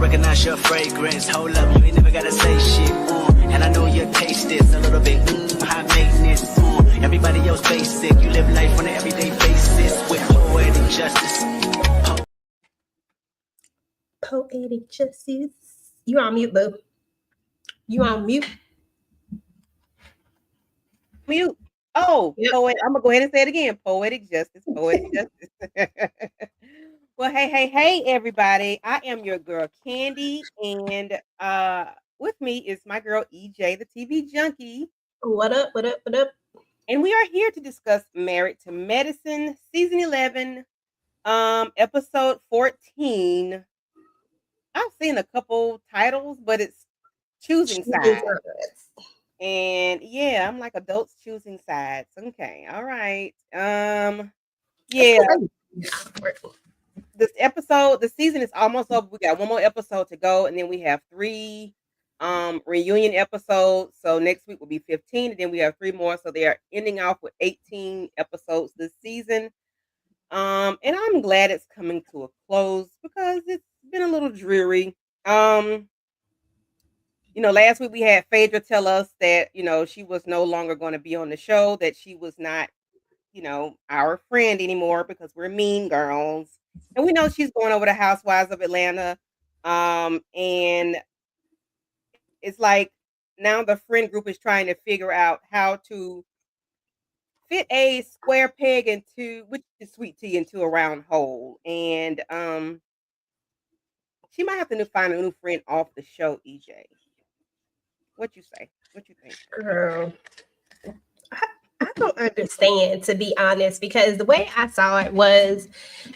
recognize your fragrance. Hold up, you ain't never gotta say shit. And I know your taste is a little bit high maintenance. Everybody else basic. You live life on an everyday basis with poetic justice. Poetic justice. You on mute, boo. You on mute. Mute. Oh, yep. I'm gonna go ahead and say it again. Poetic justice. Poetic justice. Well, hey, everybody. I am your girl Candy, and with me is my girl EJ, the TV junkie. What up? And we are here to discuss Married to Medicine, season 11, episode 14. I've seen a couple titles, but it's choosing sides. And yeah, I'm like adults choosing sides. Okay, all right. Yeah. This episode, the season is almost over. We got one more episode to go, and then we have 3 reunion episodes. So next week will be 15, and then we have 3 more. So they are ending off with 18 episodes this season. And I'm glad it's coming to a close because it's been a little dreary. Last week we had Phaedra tell us that, she was no longer going to be on the show, that she was not, our friend anymore because we're mean girls. And we know she's going over to Housewives of Atlanta. And it's like now the friend group is trying to figure out how to fit a square peg into, which is sweet tea, into a round hole. And she might have to find a new friend off the show, EJ. What you say? What you think? Girl, I don't understand, to be honest, because the way I saw it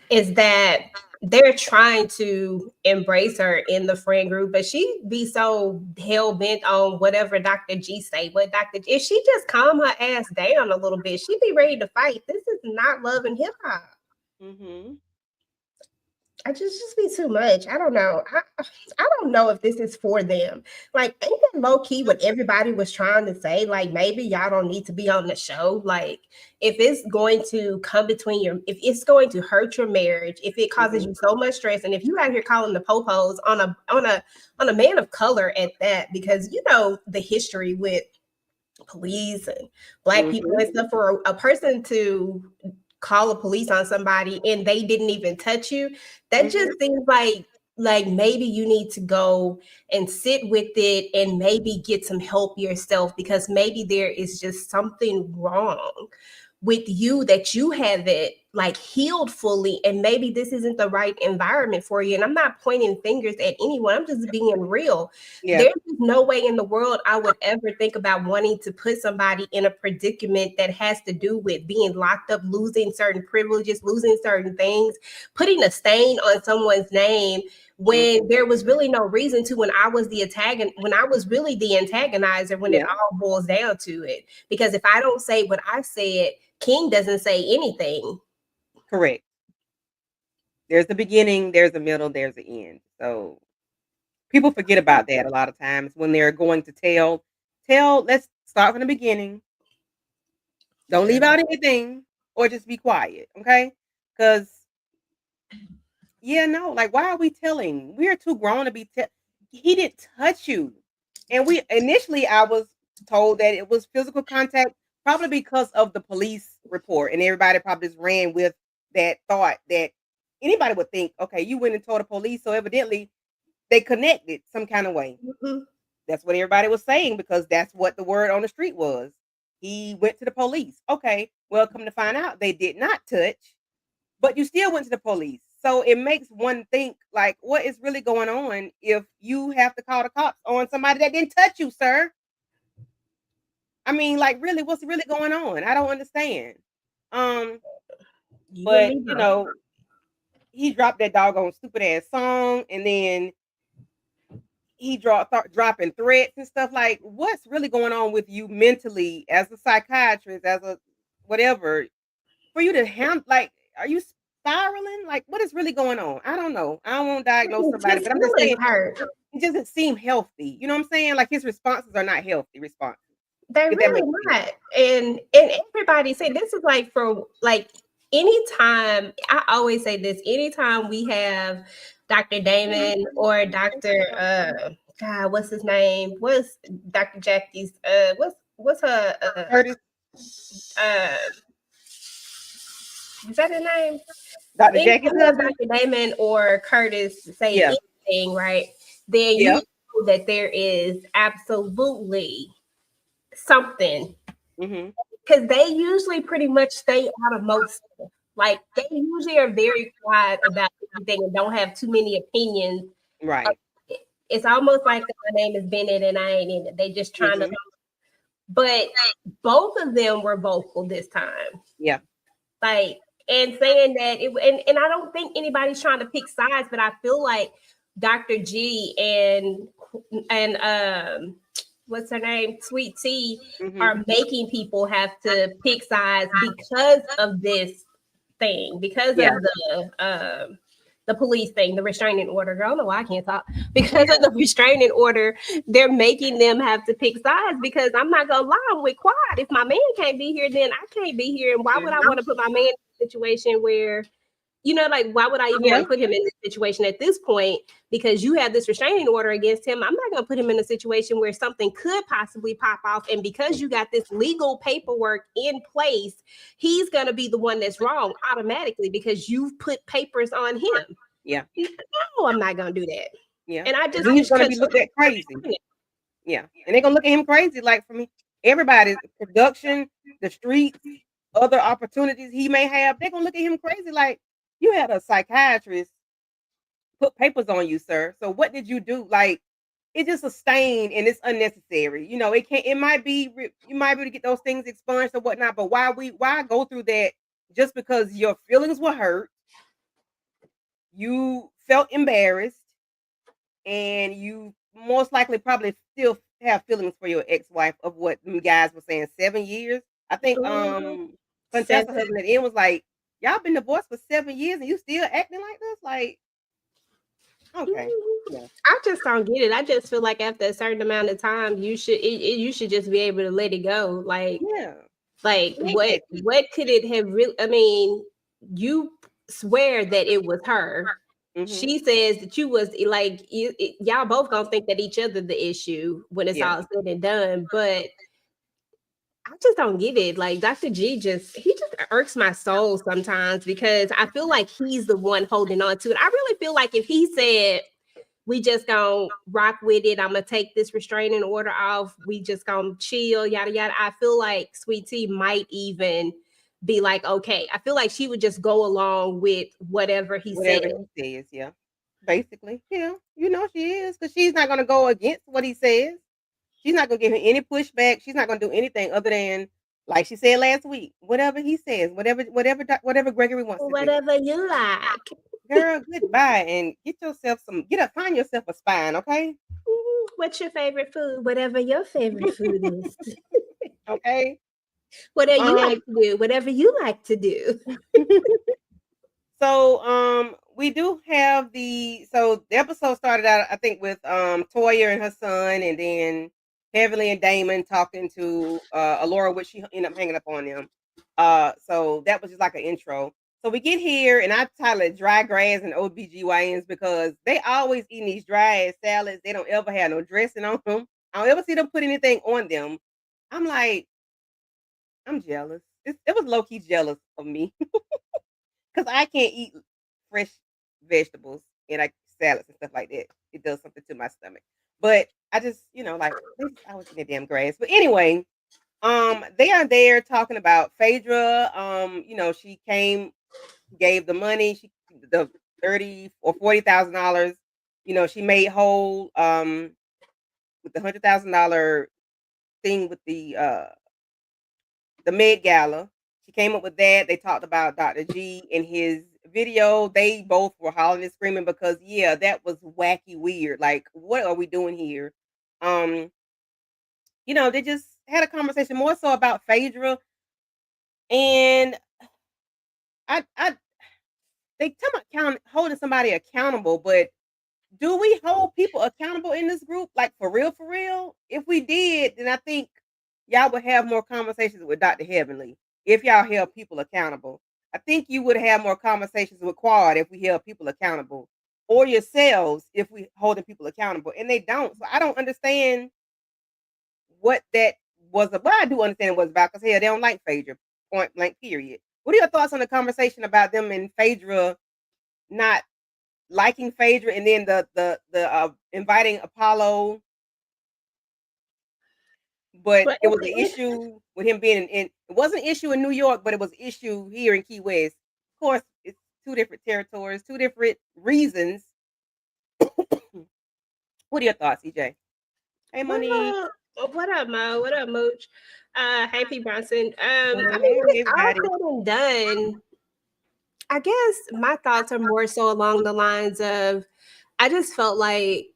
is that they're trying to embrace her in the friend group, but she be so hell bent on whatever Dr. G say. If she just calm her ass down a little bit, she'd be ready to fight. This is not Love and Hip Hop. Mm-hmm. I just be too much. I don't know. I don't know if this is for them. Like, ain't that low key what everybody was trying to say? Like, maybe y'all don't need to be on the show. Like, if it's going to come between if it's going to hurt your marriage, if it causes you so much stress, and if you out here calling the popos on a man of color at that, because the history with police and Black people and stuff, for a person to call the police on somebody and they didn't even touch you, that just seems like maybe you need to go and sit with it and maybe get some help yourself, because maybe there is just something wrong with you that you haven't healed fully, and maybe this isn't the right environment for you. And I'm not pointing fingers at anyone, I'm just being real. There's no way in the world I would ever think about wanting to put somebody in a predicament that has to do with being locked up, losing certain privileges, losing certain things, putting a stain on someone's name when there was really no reason to, when I was really the antagonizer, when it all boils down to it. Because if I don't say what I said, King doesn't say anything. Correct. There's the beginning, there's a middle, there's the end. So people forget about that a lot of times when they're going to tell, let's start from the beginning. Don't leave out anything, or just be quiet, okay? Because, why are we telling? We are too grown to be he didn't touch you. And I was told that it was physical contact, probably because of the police report, and everybody probably just ran with that thought that anybody would think, okay, you went and told the police, so evidently they connected some kind of way. That's what everybody was saying, because that's what the word on the street was. He went to the police. Okay, well, come to find out, they did not touch, but you still went to the police. So it makes one think, what is really going on if you have to call the cops on somebody that didn't touch you, sir? I mean, really, what's really going on? I don't understand. But he dropped that doggone stupid ass song, and then he dropping threats and stuff. What's really going on with you mentally, as a psychiatrist, as a whatever, for you to are you spiraling? What is really going on? I don't know. I don't want to diagnose somebody, but I'm just saying it doesn't seem healthy. You know what I'm saying? His responses are not healthy responses. They're really not. And everybody say this is for anytime, I always say this, anytime we have Dr. Damon or Dr. God, what's his name? What's Dr. Jackie's what's her Curtis, uh is that her name? Dr. Anytime Jackie's we have husband. Dr. Damon or Curtis say Yeah. anything, right? Then you Yeah. know that there is absolutely something, Mm-hmm. because they usually pretty much stay out of most stuff. Like they usually are very quiet about everything and don't have too many opinions. Right. It's almost like my name is Bennett and I ain't in it. They just trying to, Mm-hmm. but both of them were vocal this time. Yeah. Like, and saying that and I don't think anybody's trying to pick sides, but I feel like Dr. G and what's her name, Sweet Tea, Mm-hmm. are making people have to pick sides because of this thing, because Yeah. of the police thing, the restraining order. Girl, I don't know why I can't talk. Because of the restraining order, they're making them have to pick sides, because I'm not gonna lie, I'm with Quad. If my man can't be here, then I can't be here. And why would I want to put my man in a situation where, like, why would I even want to put him in this situation at this point? Because you have this restraining order against him. I'm not going to put him in a situation where something could possibly pop off. And because you got this legal paperwork in place, he's going to be the one that's wrong automatically because you've put papers on him. Yeah. No, I'm not going to do that. Yeah. And I just he's going to be looked at crazy. Yeah. And they're going to look at him crazy. Like, for me, everybody, production, the streets, other opportunities he may have, they're going to look at him crazy. Like, you had a psychiatrist put papers on you, sir. So what did you do? Like, it's just a stain and it's unnecessary. It might be, you might be able to get those things expunged or whatnot, but why go through that just because your feelings were hurt? You felt embarrassed, and you most likely probably still have feelings for your ex-wife of what you guys were saying, 7 years. I think Contessa husband at the end was like, y'all been divorced for 7 years and you still acting like this? Like, okay. Yeah. I just don't get it. I just feel like after a certain amount of time, you should just be able to let it go. Like, Yeah. like what could it have really? I mean, you swear that it was her. Mm-hmm. She says that you was like y'all both gonna think that each other the issue when it's all said and done. But I just don't get it. Like Dr. G he just irks my soul sometimes, because I feel like he's the one holding on to it. I really feel like if he said, we just gonna rock with it, I'm gonna take this restraining order off, we just gonna chill, yada yada, I feel like Sweet Tea might even be like, okay. I feel like she would just go along with whatever he says. Yeah. Basically, yeah. She is, because she's not gonna go against what he says. She's not gonna give him any pushback. She's not gonna do anything other than, like she said last week, whatever he says, whatever Gregory wants to do. Whatever you like. Girl, goodbye, and find yourself a spine, okay? What's your favorite food? Whatever your favorite food is. Okay. Whatever you like to do. Whatever you like to do. So, we do have the episode started out, I think, with Toya and her son, and then Heavenly and Damon talking to Alora, which she ended up hanging up on them. So that was just like an intro. So we get here, and I title it Dry Grass and OBGYNs, because they always eating these dry ass salads. They don't ever have no dressing on them. I don't ever see them put anything on them. I'm like, I'm jealous. It was low-key jealous of me. Because I can't eat fresh vegetables and salads and stuff like that. It does something to my stomach. But I just, like, I was eating damn grass. But anyway, they are there talking about Phaedra. She gave the money, the $30,000 or $40,000. She made whole with the $100,000 thing with the Met Gala. She came up with that. They talked about Dr. G in his video. They both were hollering and screaming because, yeah, that was wacky weird. Like, what are we doing here? They just had a conversation more so about Phaedra. And they talk about holding somebody accountable, but do we hold people accountable in this group? Like, for real, for real? If we did, then I think y'all would have more conversations with Dr. Heavenly if y'all held people accountable. I think you would have more conversations with Quad if we held people accountable, or yourselves if we holding people accountable, and they don't. So I don't understand what that was about. I do understand what it was about because hell, they don't like Phaedra. Point blank. Period. What are your thoughts on the conversation about them and Phaedra not liking Phaedra, and then the inviting Apollo? But But it was an issue with him being in it wasn't an issue in New York, but it was an issue here in Key West. Of course, it's two different territories, two different reasons. What are your thoughts, EJ? Hey, Monique. what up, Mo? What up, Mooch? Hey, P. Bronson. I mean, Hey, when it's all everybody. said and done, I guess my thoughts are more so along the lines of I just felt like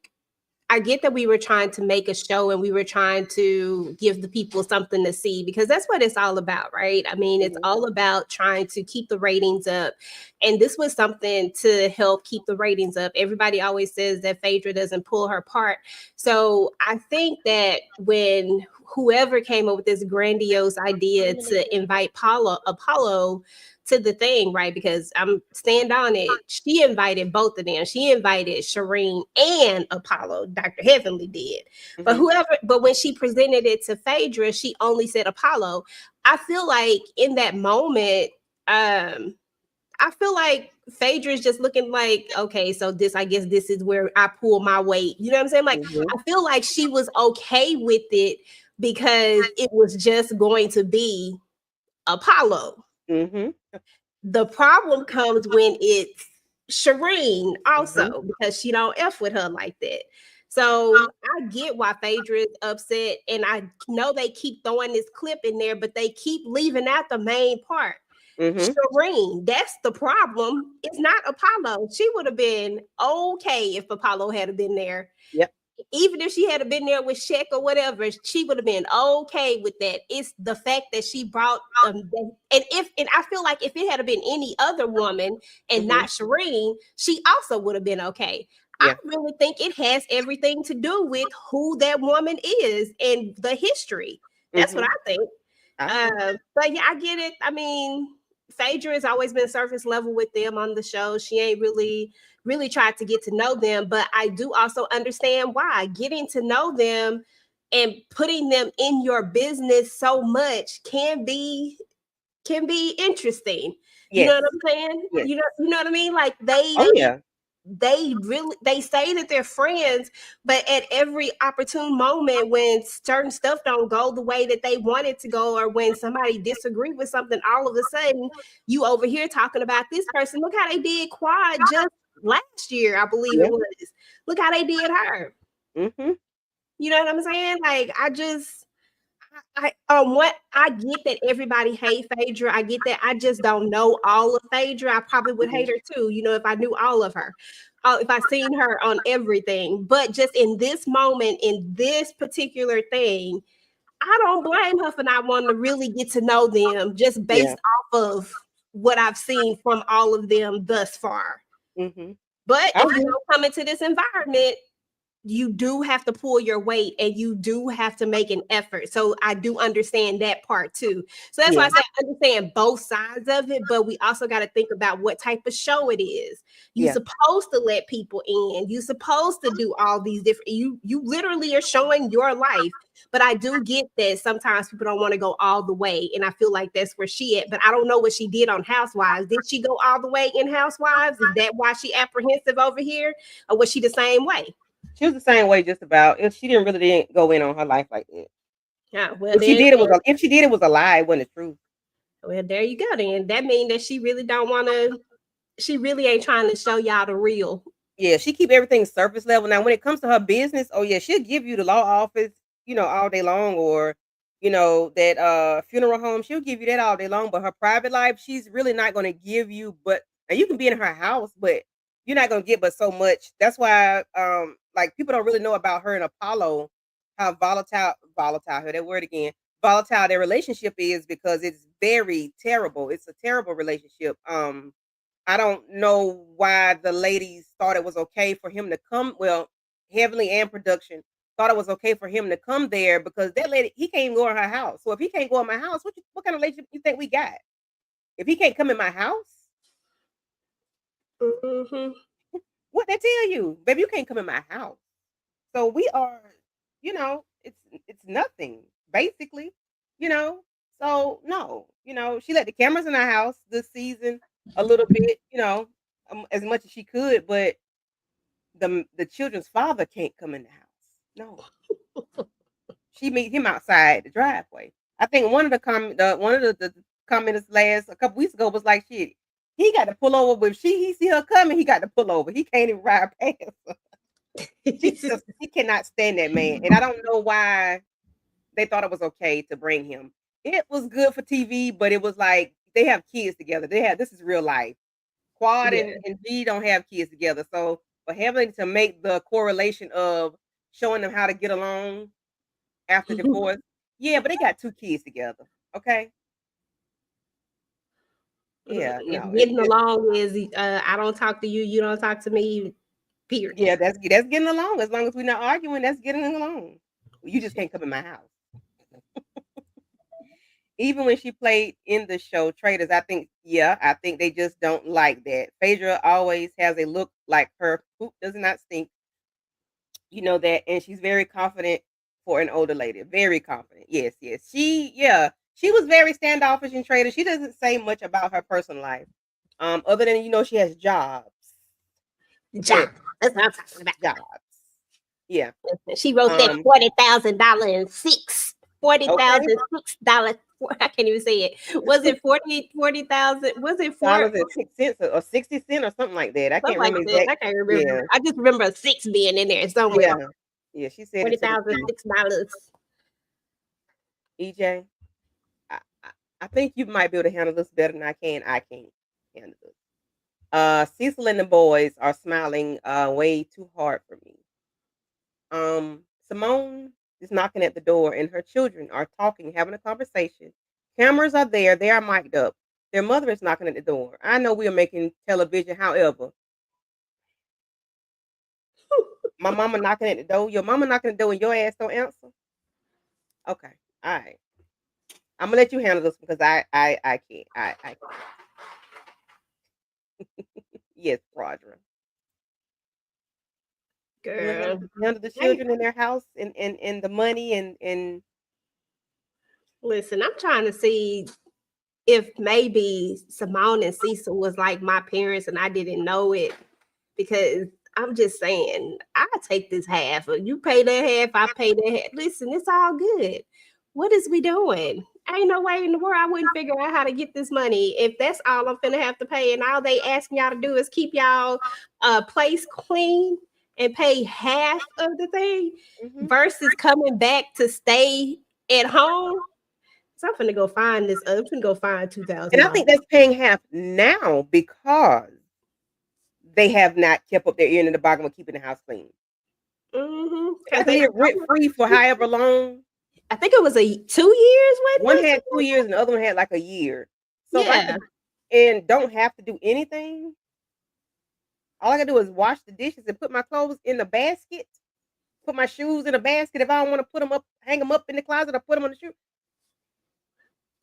I get that we were trying to make a show and we were trying to give the people something to see because that's what it's all about, right? I mean, it's all about trying to keep the ratings up. And this was something to help keep the ratings up. Everybody always says that Phaedra doesn't pull her part. So I think that when whoever came up with this grandiose idea to invite Apollo to the thing, right? Because I'm stand on it. She invited both of them. She invited Shireen and Apollo. Dr. Heavenly did. But when she presented it to Phaedra, she only said Apollo. I feel like in that moment, I feel like Phaedra is just looking like, okay, so I guess this is where I pull my weight. You know what I'm saying? Like, I feel like she was okay with it because it was just going to be Apollo. The problem comes when it's Shireen also because she don't F with her like that. So I get why Phaedra is upset, and I know they keep throwing this clip in there, but they keep leaving out the main part. Shireen, that's the problem. It's not Apollo. She would have been okay if Apollo had been there. Yep. Even if she had been there with Shaq or whatever, she would have been okay with that. It's the fact that she brought and I feel like if it had been any other woman and not Shireen, she also would have been okay. Yeah. I really think it has everything to do with who that woman is and the history. That's what I think. But yeah, I get it. I mean, Phaedra has always been surface level with them on the show. She ain't really tried to get to know them, but I do also understand why getting to know them and putting them in your business so much can be interesting. You know what I'm saying? Yes. You know what I mean? Like they say that they're friends, but at every opportune moment when certain stuff don't go the way that they want it to go, or when somebody disagree with something, all of a sudden you over here talking about this person. Look how they did Quad just last year, I believe it was. Look how they did her. You know what I'm saying? Like I get that everybody hate Phaedra. I get that. I just don't know all of Phaedra. I probably would hate her too, you know, if I knew all of her. If I seen her on everything. But just in this moment, in this particular thing, I don't blame her for not wanting to really get to know them just based off of what I've seen from all of them thus far. But if you don't come into this environment, you do have to pull your weight and you do have to make an effort. So I do understand that part too. So that's why I say I understand both sides of it, but we also got to think about what type of show it is. You're supposed to let people in. You're supposed to do all these different, you literally are showing your life. But I do get that sometimes people don't want to go all the way. And I feel like that's where she at. But I don't know what she did on Housewives. Did she go all the way in Housewives? Is that why she apprehensive over here? Or was she the same way? She was the same way, just about. If she didn't go in on her life like that. Yeah, well, if she did, it was a lie. It wasn't the truth. Well, there you go. Then that means that she really don't want to. She really ain't trying to show y'all the real. Yeah, she keep everything surface level. Now, when it comes to her business, oh yeah, she'll give you the law office, all day long, or that funeral home. She'll give you that all day long. But her private life, she's really not going to give you. But and you can be in her house, but you're not going to get but so much. That's why, like people don't really know about her and Apollo, how volatile hear that word again, volatile their relationship is, because it's very terrible. It's a terrible relationship. I don't know why the ladies thought it was okay for him to come. Well, Heavenly and production thought it was okay for him to come there, because that lady, he can't even go in her house. So if he can't go in my house, what kind of relationship you think we got? If he can't come in my house, what they tell you, baby, you can't come in my house. So we are, it's nothing basically, you know. So no, she let the cameras in our house this season a little bit, as much as she could, but the children's father can't come in the house. No, she meet him outside the driveway. I think one of the commenters last a couple weeks ago was like, "Shit, he got to pull over, but if he see her coming, he got to pull over. He can't even ride past her." She cannot stand that man, and I don't know why they thought it was okay to bring him. It was good for TV, but it was like they have kids together. This is real life. Quad Yeah. and G don't have kids together, so for having to make the correlation of showing them how to get along after divorce, yeah, but they got 2 kids together. Okay, yeah, no, Getting along is I don't talk to you, you don't talk to me. Period. yeah, that's getting along. As long as we're not arguing, that's getting along. You just can't come in my house. Even when she played in the show Traders, I think they just don't like that. Phaedra always has a look like her poop does not stink. You know that, and she's very confident for an older lady. Very confident. Yes, yes. She was very standoffish in Traders. She doesn't say much about her personal life. Other than she has jobs. Job. That's what I'm talking about. Jobs. Yeah. She wrote that $40,000 and $40,006. I can't even say it. Was it 40,000? Was it $4.06 or 60 cents or something like that? I can't remember exactly. I can't remember. Yeah. I just remember a 6 being in there somewhere. Yeah, she said $40,006. EJ, I think you might be able to handle this better than I can. I can't handle this. Cecil and the boys are smiling way too hard for me. Simone is knocking at the door and her children are talking, having a conversation. Cameras are there, they are mic'd up. Their mother is knocking at the door. I know we are making television, however. My mama knocking at the door, your mama knocking at the door and your ass don't answer. Okay, all right. I'm gonna let you handle this because I can't. I can't. Yes, Rodra. Girl. Handle the children in their house and the money and listen, I'm trying to see if maybe Simone and Cecil was like my parents and I didn't know it, because I'm just saying, I take this half. You pay that half, I pay that half. Listen, it's all good. What is we doing? Ain't no way in the world I wouldn't figure out how to get this money if that's all I'm finna have to pay. And all they asking y'all to do is keep y'all place clean and pay half of the thing versus coming back to stay at home. So I'm finna go find this. I'm finna go find $2,000. And I think that's paying half now because they have not kept up their ear in the bargain with keeping the house clean. Because they rent free for however long. I think it was 2 years. One had 2 years and the other one had like a year. So and don't have to do anything. All I gotta do is wash the dishes and put my clothes in the basket. Put my shoes in a basket. If I don't want to put them up, hang them up in the closet, or put them on the shoe.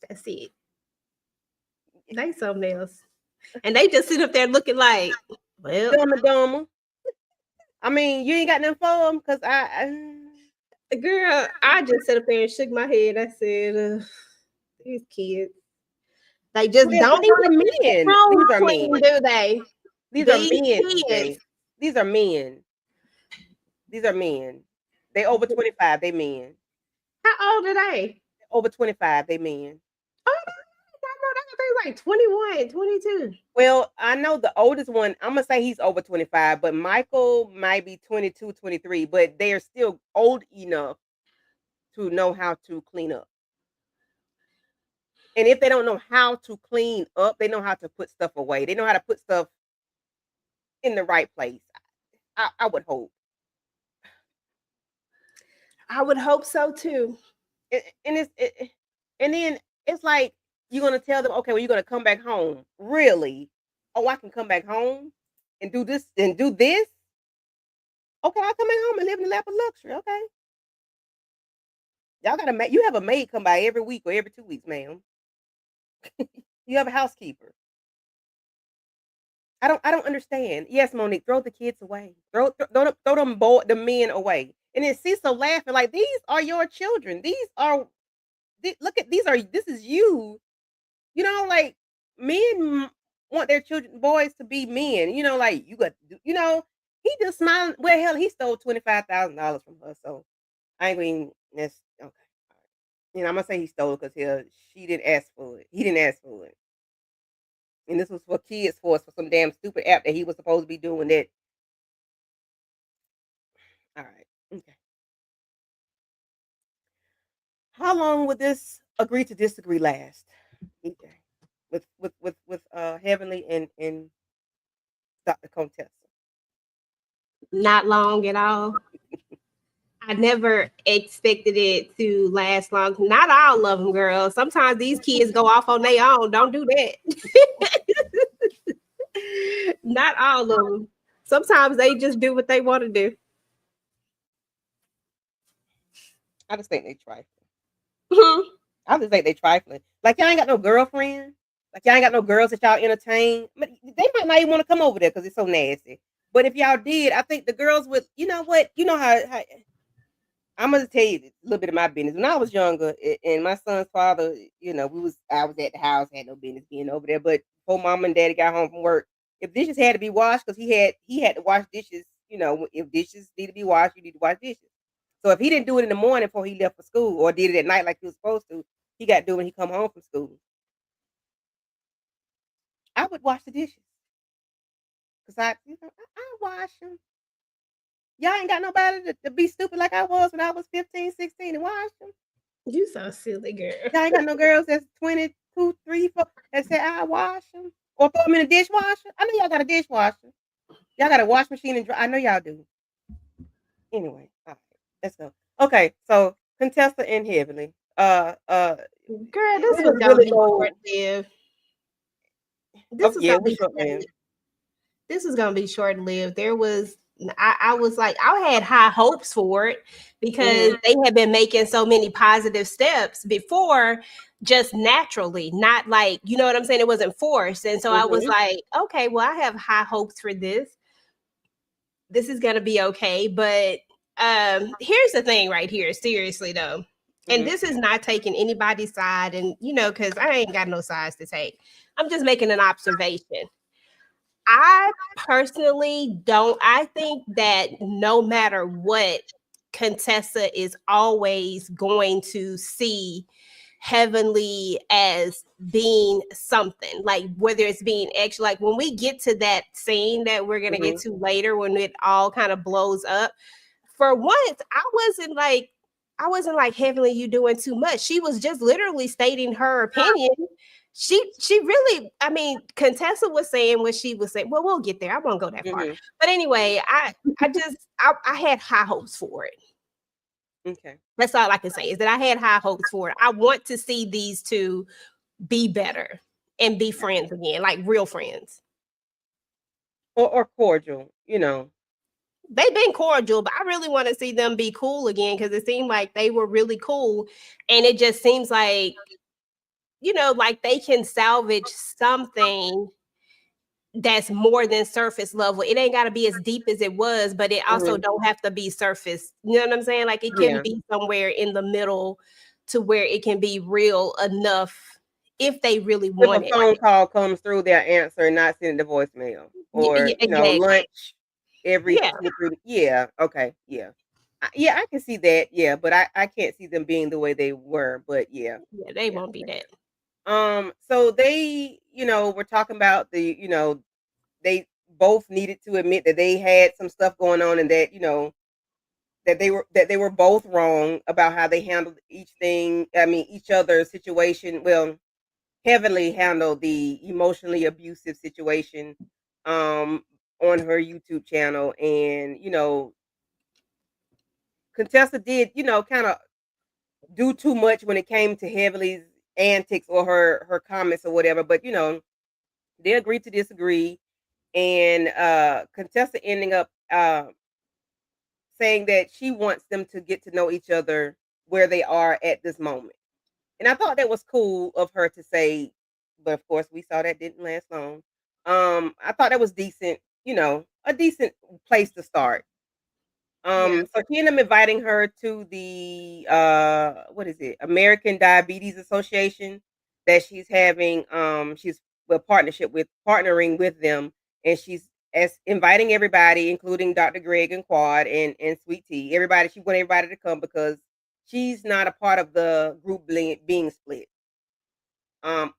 That's it. They something else. And they just sit up there looking like, well, dumb. I mean, you ain't got nothing for them because girl, I just sat up there and shook my head. I said, these kids, they just don't even men. These are men, do they? These are men. These are men. These are men. They over 25. They men. How old are they? Over 25. They men. Oh, I know they're like 21, 22. Well, I know the oldest one, I'm going to say he's over 25, but Michael might be 22, 23, but they are still old enough to know how to clean up. And if they don't know how to clean up, they know how to put stuff away. They know how to put stuff in the right place. I would hope. I would hope so too. And then it's like you're gonna tell them, okay, well, you're gonna come back home. Really? Oh, I can come back home and do this and do this. Okay, I'll come back home and live in the lap of luxury. Okay. Y'all you have a maid come by every week or every 2 weeks, ma'am. You have a housekeeper. I don't understand. Yes, Monique, throw the kids away. Throw the men away. And then Cecil laughing like these are your children. Look at this is you. You know, like men want their children boys to be men. You know, like he just smiling. Well, hell, he stole $25,000 from her. So I mean, that's okay. You know, I'm gonna say he stole it because she didn't ask for it. He didn't ask for it. And this was for kids for some damn stupid app that he was supposed to be doing that. All right. Okay. How long would this agree to disagree last? EJ. With Heavenly and Dr. Contessa. Not long at all. I never expected it to last long. Not all of them, girl. Sometimes these kids go off on their own. Don't do that. Not all of them. Sometimes they just do what they want to do. I just think they trifling. Mhm. I just think they trifling. Like y'all ain't got no girlfriend. Like y'all ain't got no girls that y'all entertain. But they might not even want to come over there because it's so nasty. But if y'all did, I think the girls would. You know what? You know how I'm gonna tell you a little bit of my business. When I was younger, and my son's father, I was at the house, had no business being over there. But before mom and daddy got home from work, if dishes had to be washed, because he had to wash dishes. If dishes need to be washed, you need to wash dishes. So if he didn't do it in the morning before he left for school, or did it at night like he was supposed to, he got to do it when he come home from school. I would wash the dishes because I wash them. Y'all ain't got nobody to be stupid like I was when I was 15, 16 and wash them. You so silly, girl. Y'all ain't got no girls that's 22, 3, 4 that say I wash them or throw them in a dishwasher. I know y'all got a dishwasher. Y'all got a wash machine and dry. I know y'all do. Anyway, all right, let's go. Okay, so Contessa and Heavenly. Girl, this we was was gonna really be low. short-lived. Oh, yeah, we short lived. This is gonna be short-lived. There was I was like, I had high hopes for it because they had been making so many positive steps before, just naturally, not like, you know what I'm saying? It wasn't forced. And so I was like, okay, well, I have high hopes for this. This is gonna be okay. But here's the thing right here, seriously though. And this is not taking anybody's side, and because I ain't got no sides to take. I'm just making an observation. I personally don't. I think that no matter what, Contessa is always going to see Heavenly as being something, like whether it's being extra. Like when we get to that scene that we're gonna get to later, when it all kind of blows up. For once, I wasn't like, Heavenly, you doing too much. She was just literally stating her opinion. She really, I mean, Contessa was saying what she was saying. Well, we'll get there. I won't go that far. But anyway, I had high hopes for it. Okay. That's all I can say, is that I had high hopes for it. I want to see these two be better and be friends again, like real friends. Or cordial, They've been cordial, but I really want to see them be cool again, because it seemed like they were really cool. And it just seems like, like they can salvage something that's more than surface level. It ain't got to be as deep as it was, but it also don't have to be surface. You know what I'm saying? Like it can be somewhere in the middle to where it can be real enough if they really want it. If a phone call comes through, they'll answer and not send the voicemail. Or, exactly. lunch every 2 or 3. Yeah, okay, yeah. Yeah, I can see that, yeah, but I can't see them being the way they were, but yeah. Yeah, they won't be that. So they, were talking about they both needed to admit that they had some stuff going on, and that, that they were both wrong about how they handled each other's situation. Well, Heavenly handled the emotionally abusive situation on her YouTube channel, and Contessa did kind of do too much when it came to Heavenly's antics or her comments or whatever. But they agreed to disagree, and Contessa ending up saying that she wants them to get to know each other where they are at this moment. And I thought that was cool of her to say but of course we saw that didn't last long. I thought that was decent, a decent place to start. Yeah. So she ended up inviting her to the what is it? American Diabetes Association that she's having. She's partnering with them, and she's as inviting everybody, including Dr. Greg and Quad and Sweet Tea. Everybody, she wanted everybody to come because she's not a part of the group being split.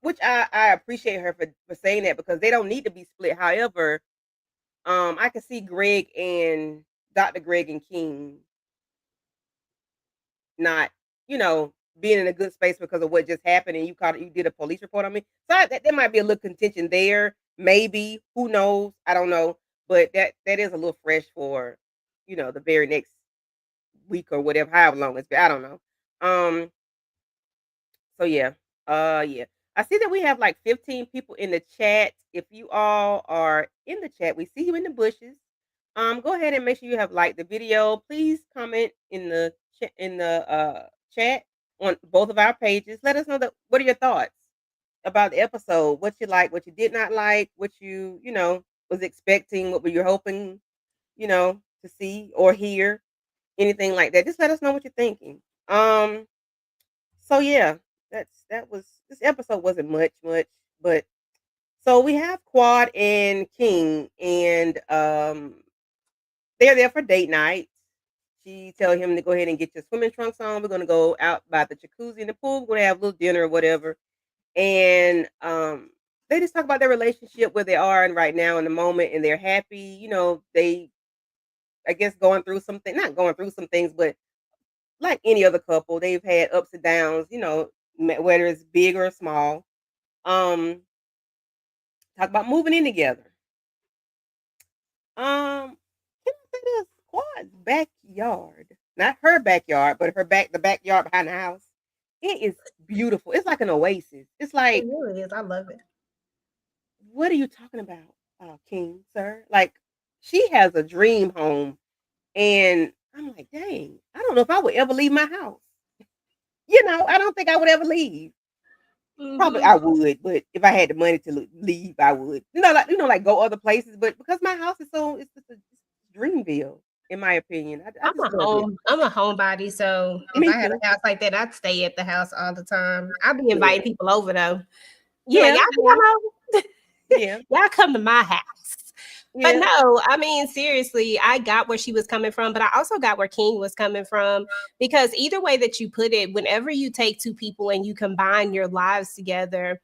Which I appreciate her for saying that because they don't need to be split. However, I can see Greg and Dr. Greg and King not, being in a good space because of what just happened, and you did a police report on me. So that there might be a little contention there, maybe. Who knows? I don't know, but that is a little fresh for, the very next week or whatever, however long it's been. I don't know. So yeah, yeah. I see that we have like 15 people in the chat. If you all are in the chat, we see you in the bushes. Go ahead and make sure you have liked the video. Please comment in the chat on both of our pages. Let us know what are your thoughts about the episode? What you like, what you did not like, what you was expecting, what were you hoping, to see or hear, anything like that. Just let us know what you're thinking. So yeah, this episode wasn't much, but so we have Quad and King, and they're there for date night. She tell him to go ahead and get your swimming trunks on. We're gonna go out by the jacuzzi and the pool. We're gonna have a little dinner or whatever. And they just talk about their relationship, where they are and right now in the moment, and they're happy. They I guess going through something, not going through some things, but like any other couple, they've had ups and downs, whether it's big or small. Um, talk about moving in together. Can I say this? Quad's backyard, not her backyard, but the backyard behind the house. It is beautiful. It's like an oasis. It's It like, really is. I love it. what are you talking about, King, sir? Like, she has a dream home, and I'm like, dang, I don't know if I would ever leave my house. I don't think I would ever leave. Probably Mhm. I would, but if I had the money to leave, I would. Like go other places. But because my house is it's just a dreamville, in my opinion. I just love it. I'm a homebody, so if Me I had too. a house like that, I'd stay at the house all the time. I'd be Yeah, inviting people over though. Be like, yeah, y'all yeah, come over. yeah, Y'all come to my house. But yeah, no, I mean, seriously, I got where she was coming from, but I also got where King was coming from because either way that you put it, whenever you take two people and you combine your lives together,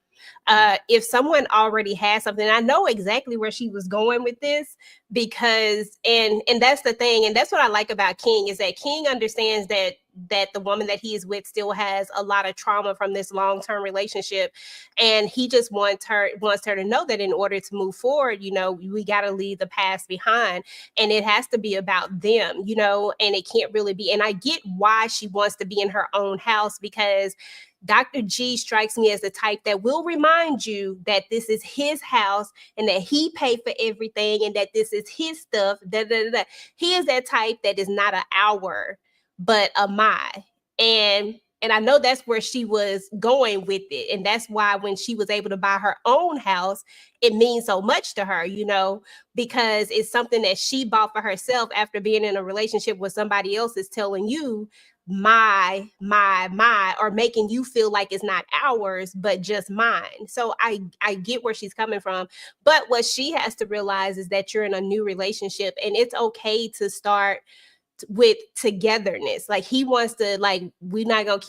if someone already has something, I know exactly where she was going with this because, and that's the thing, and that's what I like about King is that King understands that the woman that he is with still has a lot of trauma from this long-term relationship, and he just wants her to know that in order to move forward, we got to leave the past behind, and it has to be about them, and it can't really be. And I get why she wants to be in her own house because Dr. G strikes me as the type that will remind you that this is his house and that he paid for everything and that this is his stuff. Da, da, da, da. He is that type that is not an our, but a my. And I know that's where she was going with it. And that's why when she was able to buy her own house, it means so much to her, because it's something that she bought for herself after being in a relationship where somebody else is telling you my, or making you feel like it's not ours but just mine. So I get where she's coming from, but what she has to realize is that you're in a new relationship and it's okay to start with togetherness. Like he wants to, like, we not gonna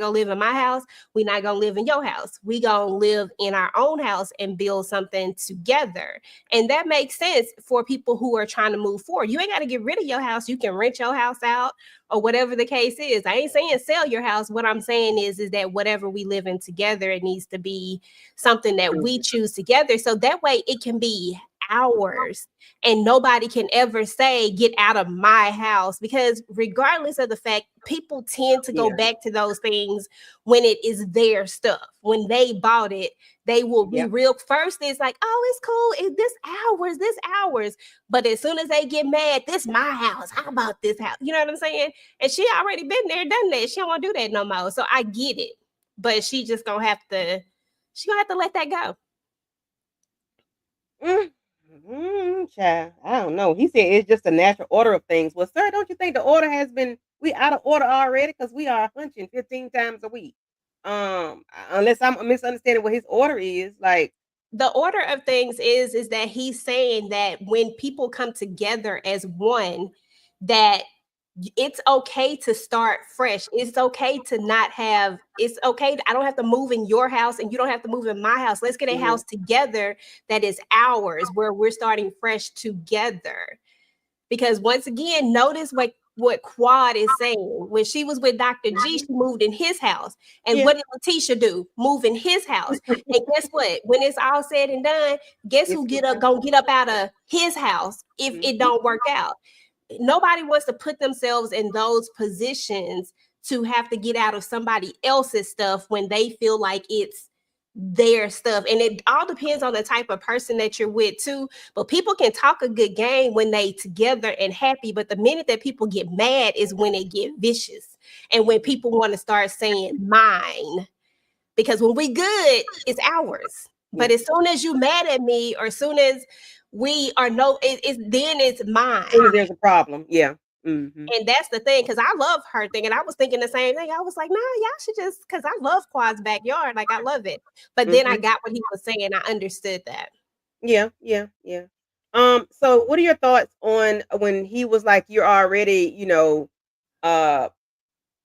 live in my house, we not gonna live in your house, we gonna live in our own house and build something together. And that makes sense for people who are trying to move forward. You ain't got to get rid of your house, you can rent your house out or whatever the case is. I ain't saying sell your house. What I'm saying is that whatever we live in together, it needs to be something that we choose together, so that way it can be ours and nobody can ever say get out of my house, because regardless of the fact, people tend to go yeah, back to those things when it is their stuff. When they bought it, they will be yep, real. First it's like, oh, it's cool, this ours, but as soon as they get mad, this my house, how about this house, you know what I'm saying? And she already been there, done that. She don't want to do that no more. So I get it, but she just gonna have to She gonna have to let that go. Child, I don't know. He said it's just a natural order of things. Well, sir, don't you think the order has been we out of order already? Because we are hunching 15 times a week. Unless I'm misunderstanding what his order is. Like, The order of things is that he's saying that when people come together as one, that it's okay to start fresh. It's okay to not have, it's okay. I don't have to move in your house and you don't have to move in my house. Let's get a house together that is ours, where we're starting fresh together. Because once again, notice what Quad is saying. When she was with Dr. G, she moved in his house. And what did Letitia do? Move in his house. And guess what? When it's all said and done, guess who gonna get up out of his house if it don't work out? Nobody wants to put themselves in those positions to have to get out of somebody else's stuff when they feel like it's their stuff. And it all depends on the type of person that you're with too. But people can talk a good game when they together and happy, but the minute that people get mad is when they get vicious and when people want to start saying mine. Because when we good, it's ours. But as soon as you mad at me, or as soon as we are then it's mine. As soon as there's a problem, And that's the thing, because I love her thing, and I was thinking the same thing. I was like, nah, y'all should just, because I love Quad's backyard, like I love it. But then I got what he was saying. I understood that. Yeah. So what are your thoughts on when he was like, you're already, uh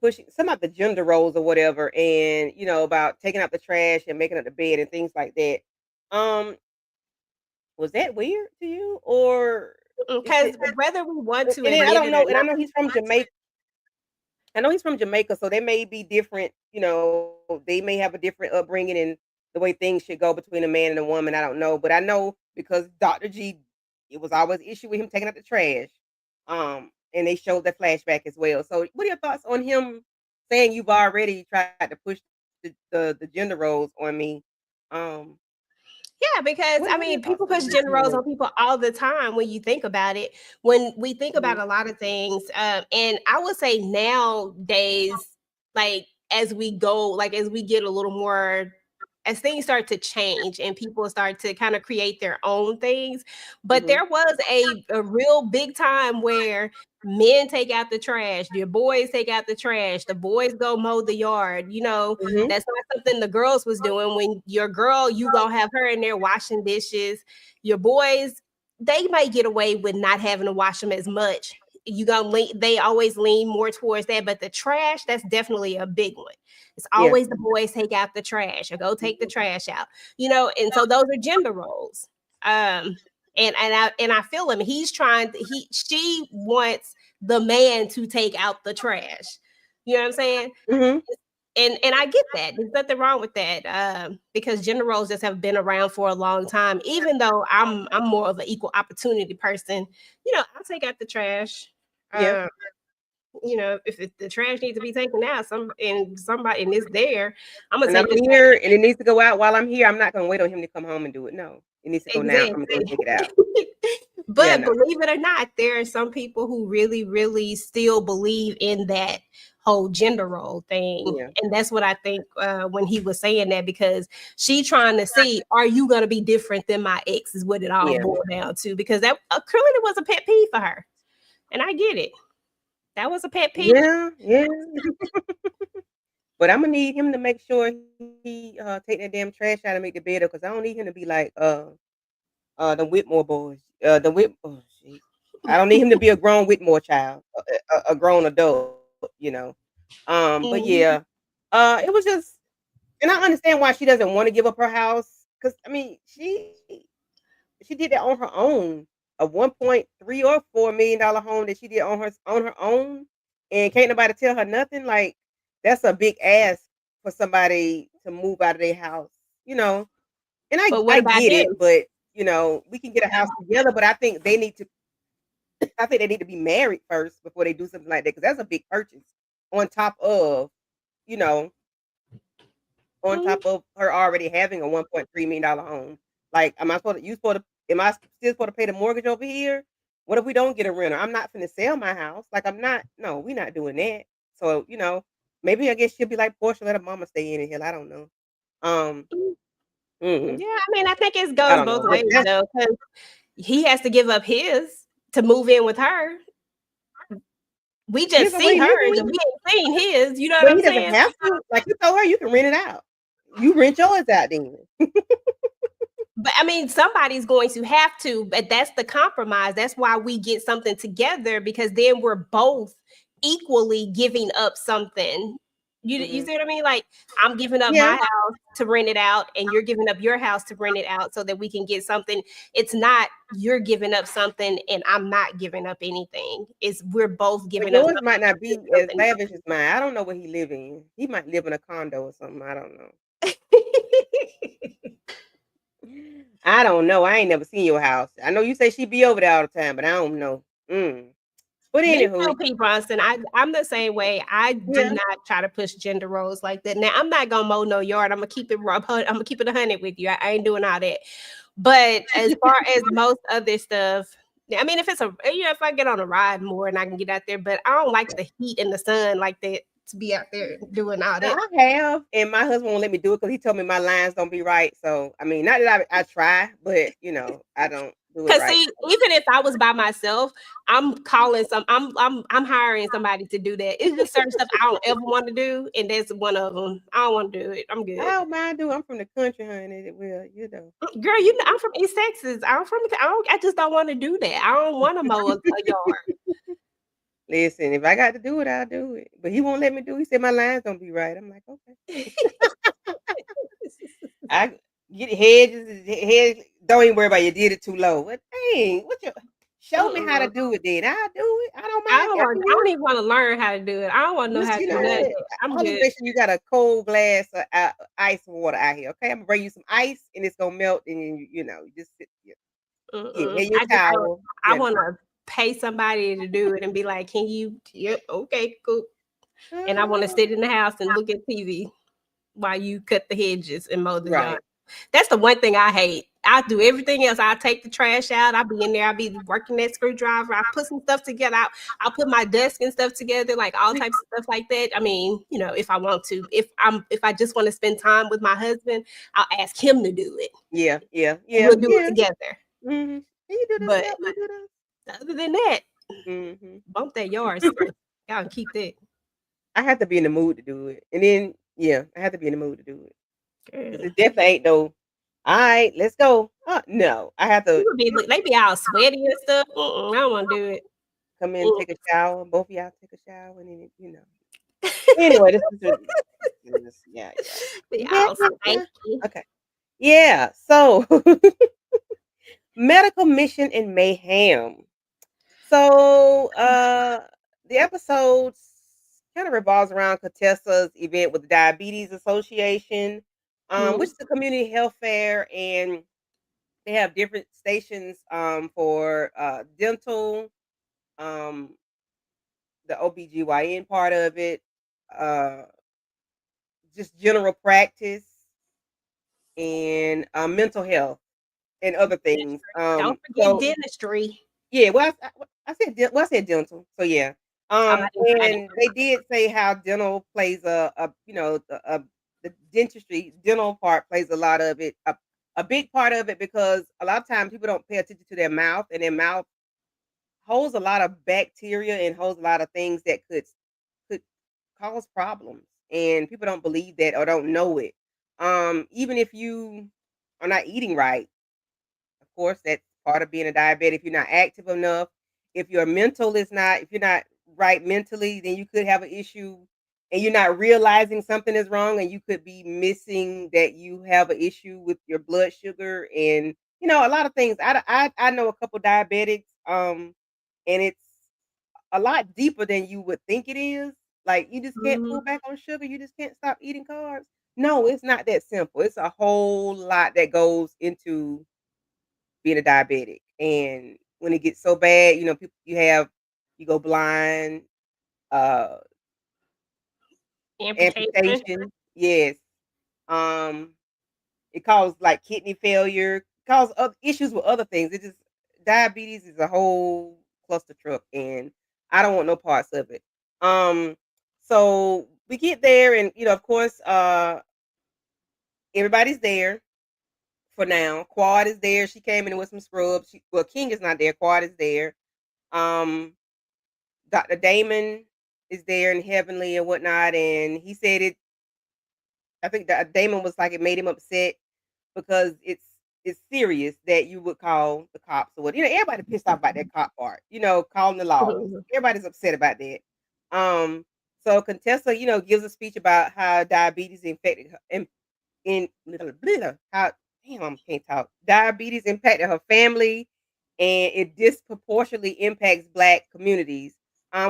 pushing some of the gender roles or whatever, and about taking out the trash and making up the bed and things like that. Um, was that weird to you, or Because whether we want to and then, I admit don't it know, or and I not, know he's from Jamaica. I know he's from Jamaica, so they may be different. They may have a different upbringing and the way things should go between a man and a woman. I don't know, but I know because Dr. G, it was always an issue with him taking out the trash. And they showed that flashback as well. So, what are your thoughts on him saying you've already tried to push the gender roles on me? Um, yeah, because what I are your mean, thoughts people on push that? gender roles on people all the time when you think about it. When we think about a lot of things, and I would say nowadays, like as we go, like as we get a little more, as things start to change and people start to kind of create their own things. But there was a real big time where men take out the trash, your boys take out the trash, the boys go mow the yard. That's not something the girls was doing. When your girl, you gonna have her in there washing dishes. Your boys, they might get away with not having to wash them as much. They always lean more towards that. But the trash, that's definitely a big one. It's always the boys take out the trash or go take the trash out. And so those are gender roles. And I feel him. She wants the man to take out the trash. You know what I'm saying? And I get that. There's nothing wrong with that. Because gender roles just have been around for a long time. Even though I'm more of an equal opportunity person, I'll take out the trash. Yeah. If the trash needs to be taken out, somebody and it's there, I'm gonna And I'm take the here, and it needs to go out while I'm here. I'm not gonna wait on him to come home and do it. No, it needs to go now. I'm gonna exactly. take it out. But No. believe it or not, there are some people who really, really still believe in that whole gender role thing. Yeah. And that's what I think when he was saying that, because she trying to see, are you going to be different than my ex, is what it all boiled down to, because that clearly was a pet peeve for her. And I get it. That was a pet peeve. Yeah. But I'm gonna need him to make sure he take that damn trash out and make the bed up, because I don't need him to be like the Whitmore boys. Shit. I don't need him to be a grown Whitmore child, a grown adult. But Mhm. yeah, it was just, and I understand why she doesn't want to give up her house, because I mean she did that on her own, a 1.3 or $4 million home that she did on her own, and can't nobody tell her nothing. Like, that's a big ask for somebody to move out of their house, you know. And But what I about get it, him? but we can get a house together. But I think they need to. I think they need to be married first before they do something like that, because that's a big purchase. On top of, you know, on Mhm. top of her already having a $1.3 million home. Like, am I still supposed to pay the mortgage over here? What if we don't get a renter? I'm not finna sell my house. Like, I'm not, no, we're not doing that. So, maybe I guess she'll be like Portia, let her mama stay in it. Hell, I don't know. Um, Mm. Yeah, I mean, I think it I goes don't both know. ways though, because he has to give up his to move in with her. We Is just it where see he live hers in? and we ain't seen his. You know what But I'm he doesn't saying? have to. Like you told her, you can rent it out. You rent yours out then. But I mean, somebody's going to have to, but that's the compromise. That's why we get something together because then we're both equally giving up something. You Mhm. see what I mean? Like I'm giving up Yeah. my house to rent it out, and you're giving up your house to rent it out so that we can get something. It's not you're giving up something and I'm not giving up anything. It's we're both But giving up yours might something not to get be as something lavish as mine. I don't know what he live in. He might live in a condo or something. I don't know. else. I don't know. I ain't never seen your house. I know you say she be over there all the time, but I don't know. But Me too, anywho, P. Bronson. I'm the same way. I do yeah. not try to push gender roles like that. Now I'm not gonna mow no yard. I'm gonna keep it raw. I'm gonna keep it 100 with you. I ain't doing all that. But as far as most other stuff, I mean, if it's a if I get on a ride more and I can get out there, but I don't like the heat and the sun like that to be out there doing all Now, that. I have, and my husband won't let me do it because he told me my lines don't be right. So I mean, not that I try, but I don't do it Cause right. see, even if I was by myself, I'm calling I'm hiring somebody to do that. It's just certain stuff I don't ever want to do, and that's one of them. I don't want to do it. I'm I good. don't mind doing. I'm from the country, honey. Well. Girl, I'm from East Texas. I just don't want to do that. I don't want to mow a yard. Listen, if I got to do it, I'll do it. But he won't let me do it. He said my lines don't be right. I'm like, okay. I get hedges. Don't even worry about it. You did it too low. What dang? Show me how to Mm-mm. do it then. I'll do it. I don't I mind don't want. helping I don't you. even want to learn how to do it. I don't want to know Just how to do nothing. what? I'm I'll just good. make sure you got a cold glass of ice water out here. Okay, I'm gonna bring you some ice and it's gonna melt and you just sit. Yeah, Mm-mm. and your towel. I want to pay somebody to do it and be like, "Can you?" Yep. Okay. Cool. And I want to sit in the house and look at TV while you cut the hedges and mow the yard. Right. That's the one thing I hate. I do everything else. I take the trash out. I'll be in there. I'll be working that screwdriver. I put some stuff together. I'll put my desk and stuff together, like all types of stuff like that. I mean, if I want to, if I just want to spend time with my husband, I'll ask him to do it. Yeah. Yeah. And Yeah. we'll do it Yeah. together. Mm-hmm. Can you do this? But Help me do other than that, this. Mm-hmm. bump that yard stuff. Y'all can keep that. I have to be in the mood to do it. And then, yeah, I have to be in the mood to do it. Because Girl. it definitely ain't no, all right, let's go. No, I have to They be all sweaty and stuff. I don't want to do it. come in, take a shower. Both of y'all take a shower. And then. Anyway, yeah, yeah. Be Yeah, all yeah, yeah. stanky. Okay. Yeah, so medical mission and mayhem. So the episode kind of revolves around Contessa's event with the Diabetes Association, which is a community health fair, and they have different stations for dental, um, the OBGYN part of it, uh, just general practice, and mental health and other things. Don't forget So dentistry. yeah, well, I said dental. So yeah, I didn't and they did say how dental plays the dentistry dental part plays a lot of it, a big part of it, because a lot of times people don't pay attention to their mouth, and their mouth holds a lot of bacteria and holds a lot of things that could cause problems, and people don't believe that or don't know it. Even if you are not eating right, of course, that's part of being a diabetic. If you're not active enough, if you're not right mentally, then you could have an issue and you're not realizing something is wrong, and you could be missing that you have an issue with your blood sugar and a lot of things. I know a couple diabetics, and it's a lot deeper than you would think it is. Like you just can't pull back on sugar, you just can't stop eating carbs. No, it's not that simple. It's a whole lot that goes into being a diabetic. And when it gets so bad, people you go blind, uh amputation. amputation. Yes. Um it causes like kidney failure, cause other issues with other things. It just diabetes is a whole cluster truck, and I don't want no parts of it. Um so we get there, and of course everybody's there. for now. Quad is there. She came in with some scrubs. King is not there. Quad is there. Dr. Damon is there in Heavenly and whatnot, and he said it. I think that Damon was like it made him upset because it's serious that you would call the cops or what. Everybody pissed off about that cop part. Calling the laws. Everybody's upset about that. So Contessa, gives a speech about how diabetes infected her how I can't talk. Diabetes impacted her family, and it disproportionately impacts Black communities.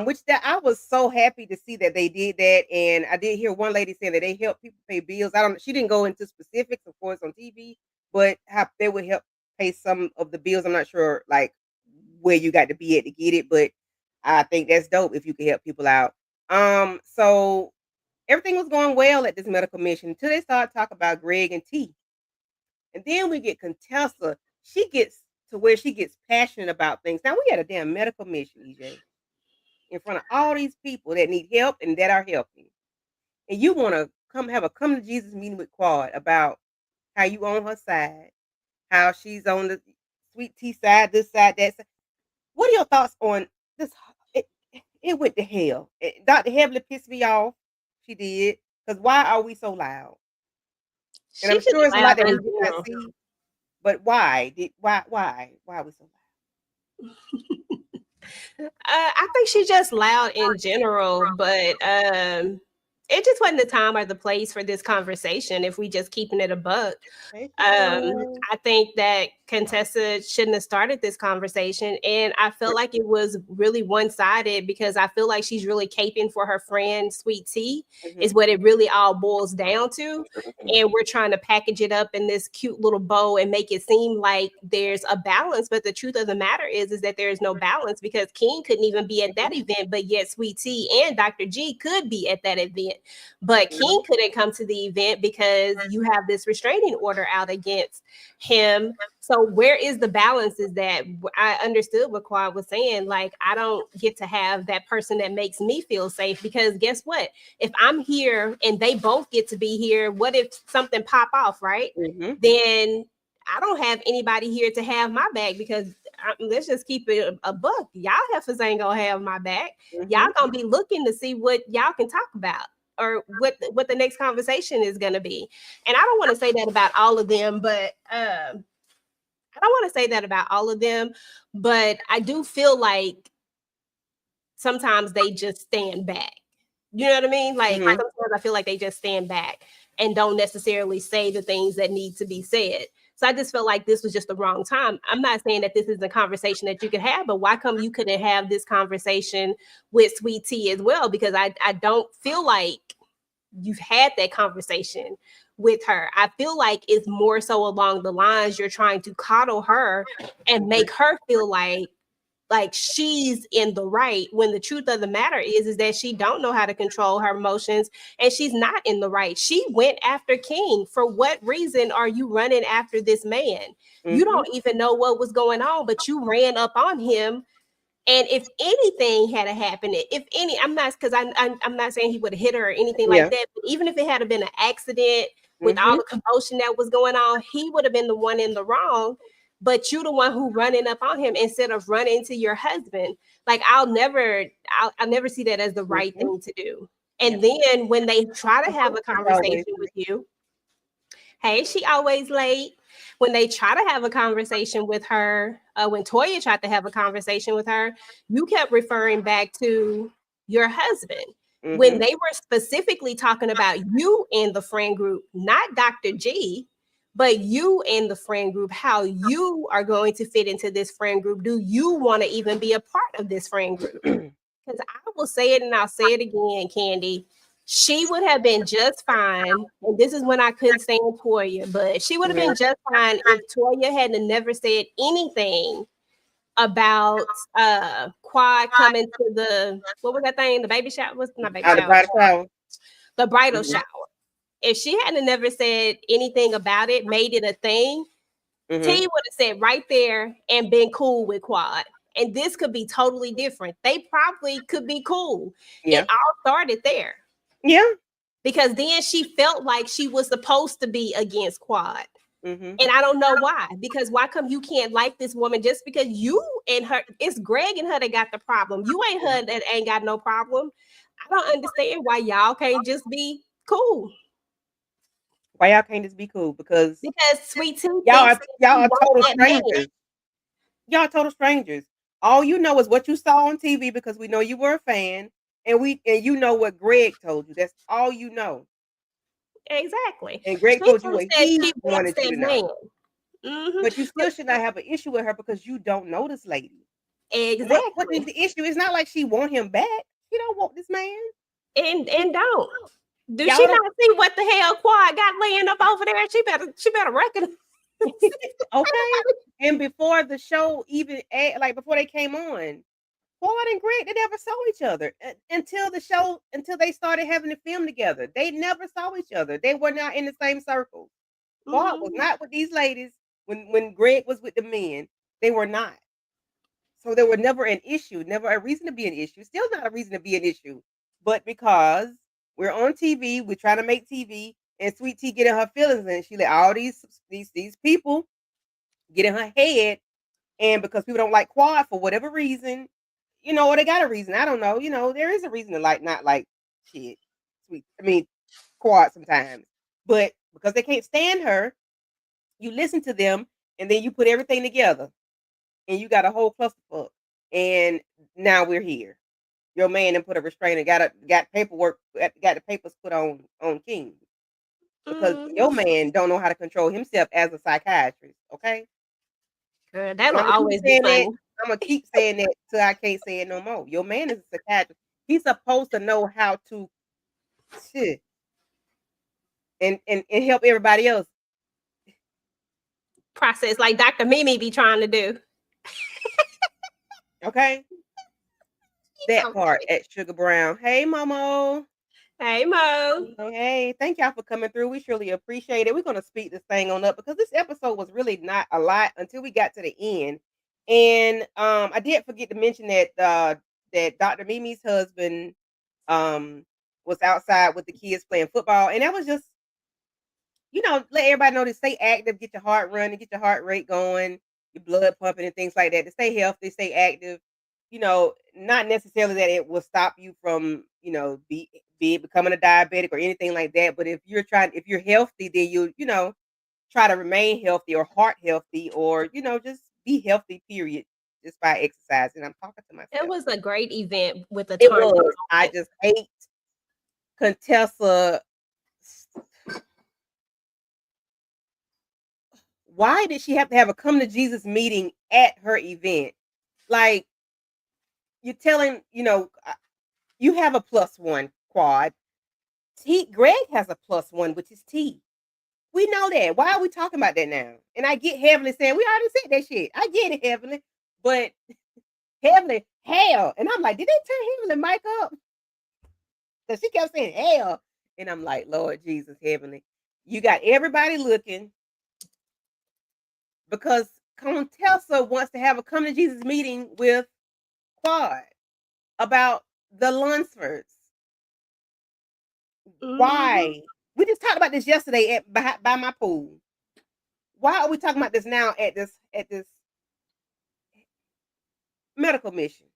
Which that I was so happy to see that they did that, and I did hear one lady saying that they help people pay bills. She didn't go into specifics, of course, on TV, but how they would help pay some of the bills. I'm not sure like where you got to be at to get it, but I think that's dope if you can help people out. So everything was going well at this medical mission until they started talking about Greg and T. And then we get Contessa. She gets to where she gets passionate about things. Now we got a damn medical mission, EJ, in front of all these people that need help and that are helping. And you want to come to Jesus meeting with Quad about how you on her side, how she's on the sweet tea side, this side, that side. What are your thoughts on this? It went to hell. Dr. Heavily pissed me off. She did. Because why are we so loud? And I'm sure it's a lot that we did not see. But why? Why are we so loud? I think she's just loud in general, but it just wasn't the time or the place for this conversation if we just keeping it a buck. I think that Contessa shouldn't have started this conversation, and I felt like it was really one-sided because I feel like she's really caping for her friend Sweet Tea is what it really all boils down to, and we're trying to package it up in this cute little bow and make it seem like there's a balance, but the truth of the matter is that there is no balance because King couldn't even be at that event, but yet Sweet Tea and Dr. G could be at that event, but King couldn't come to the event because you have this restraining order out against him. So where is the balance? Is that I understood what Quad was saying. Like, I don't get to have that person that makes me feel safe because guess what? If I'm here and they both get to be here, what if something pop off, right? Then I don't have anybody here to have my back because let's just keep it a buck. Y'all heifers ain't gonna have my back. Y'all gonna be looking to see what y'all can talk about or what the next conversation is gonna be. And I don't want to say that about all of them, but I don't want to say that about all of them, but I do feel like sometimes they just stand back. You know what I mean? Like sometimes I feel like they just stand back and don't necessarily say the things that need to be said. So I just felt like this was just the wrong time. I'm not saying that this is a conversation that you could have, but why come you couldn't have this conversation with Sweet Tea as well? Because I don't feel like you've had that conversation with her. I feel like it's more so along the lines you're trying to coddle her and make her feel like she's in the right when the truth of the matter is that she don't know how to control her emotions and she's not in the right. She went after King. For what reason are you running after this man? You don't even know what was going on, but you ran up on him. And if anything had happened, if any, I'm not saying he would have hit her or anything like that, but even if it had been an accident with all the commotion that was going on, he would have been the one in the wrong. But you the one who running up on him instead of running to your husband. Like I'll never see that as the right thing to do. And then when they try to have a conversation with you, hey, she always late. When they try to have a conversation with her, when Toya tried to have a conversation with her, you kept referring back to your husband. When they were specifically talking about you in the friend group, not Dr. G, but you in the friend group, how you are going to fit into this friend group. Do you want to even be a part of this friend group? Because I will say it and I'll say it again, Candy. She would have been just fine. And this is when I couldn't stand Toya, but she would have been just fine if Toya hadn't never said anything about Quad coming to the, what was that thing? The baby shower? What's not baby shower? The bridal shower. The bridal shower. If she hadn't never said anything about it, made it a thing, T would have said right there and been cool with Quad. And this could be totally different. They probably could be cool. It all started there. Yeah. Because then she felt like she was supposed to be against Quad. Mm-hmm. And I don't know why. Because why come you can't like this woman just because you and her? It's Greg and her that got the problem. You ain't her that ain't got no problem. I don't understand why y'all can't just be cool. Why y'all can't just be cool? Because Sweet Tea y'all thinks y'all she are wants total that man. strangers. Y'all total strangers. All you know is what you saw on TV because we know you were a fan, and you know what Greg told you. That's all you know. Exactly. And Greg She told you what said he she wants wanted you that to know. man. Mm-hmm. But you still should not have an issue with her because you don't know this lady. What is Exactly. the issue? It's not like she want him back. She don't want this man. And don't. Do Y'all she don't. not see what the hell Quad got laying up over there? She better reckon. Okay. And before the show even like before they came on, Quad and Greg, they never saw each other until they started having the film together. They never saw each other. They were not in the same circle. Quad was not with these ladies when Greg was with the men. They were not. So there were never an issue, never a reason to be an issue. Still not a reason to be an issue. But because we're on TV, we're trying to make TV, and Sweet Tea getting her feelings, and she let all these people get in her head, and because people don't like Quad for whatever reason, or they got a reason. I don't know. There is a reason to not like shit. Quad sometimes. But because they can't stand her, you listen to them and then you put everything together and you got a whole clusterfuck. And now we're here. Your man and put a restrainer, got paperwork, got the papers put on King. Because your man don't know how to control himself as a psychiatrist, okay? Girl, that'll always be funny. I'm gonna keep saying that till I can't say it no more. Your man is a psychiatrist. He's supposed to know how to shit and help everybody else. Process like Dr. Mimmi be trying to do. Okay. That part at Sugar Brown. Hey, Momo. Hey, Mo. Hey, thank y'all for coming through. We surely appreciate it. We're gonna speed this thing on up because this episode was really not a lot until we got to the end. And I did forget to mention that that Dr. Mimi's husband was outside with the kids playing football, and that was just let everybody know to stay active, get your heart running, get your heart rate going, your blood pumping, and things like that. To stay healthy, stay active. Not necessarily that it will stop you from becoming a diabetic or anything like that. But if you're healthy, then you try to remain healthy or heart healthy or just be healthy. Period. Just by exercising. I'm talking to myself. It was a great event with the It was. I just hate Contessa. Why did she have to have a come to Jesus meeting at her event? Like, you're telling, you have a +1 Quad. Greg has a +1, which is T. We know that. Why are we talking about that now? And I get Heavenly saying, we already said that shit. I get it, Heavenly. But Heavenly, hell. And I'm like, did they turn Heavenly mic up? So she kept saying, hell. And I'm like, Lord Jesus, Heavenly. You got everybody looking. Because Contessa wants to have a come to Jesus meeting with Quad about the Lunsfords. Why? We just talked about this yesterday by my pool. Why are we talking about this now at this medical mission?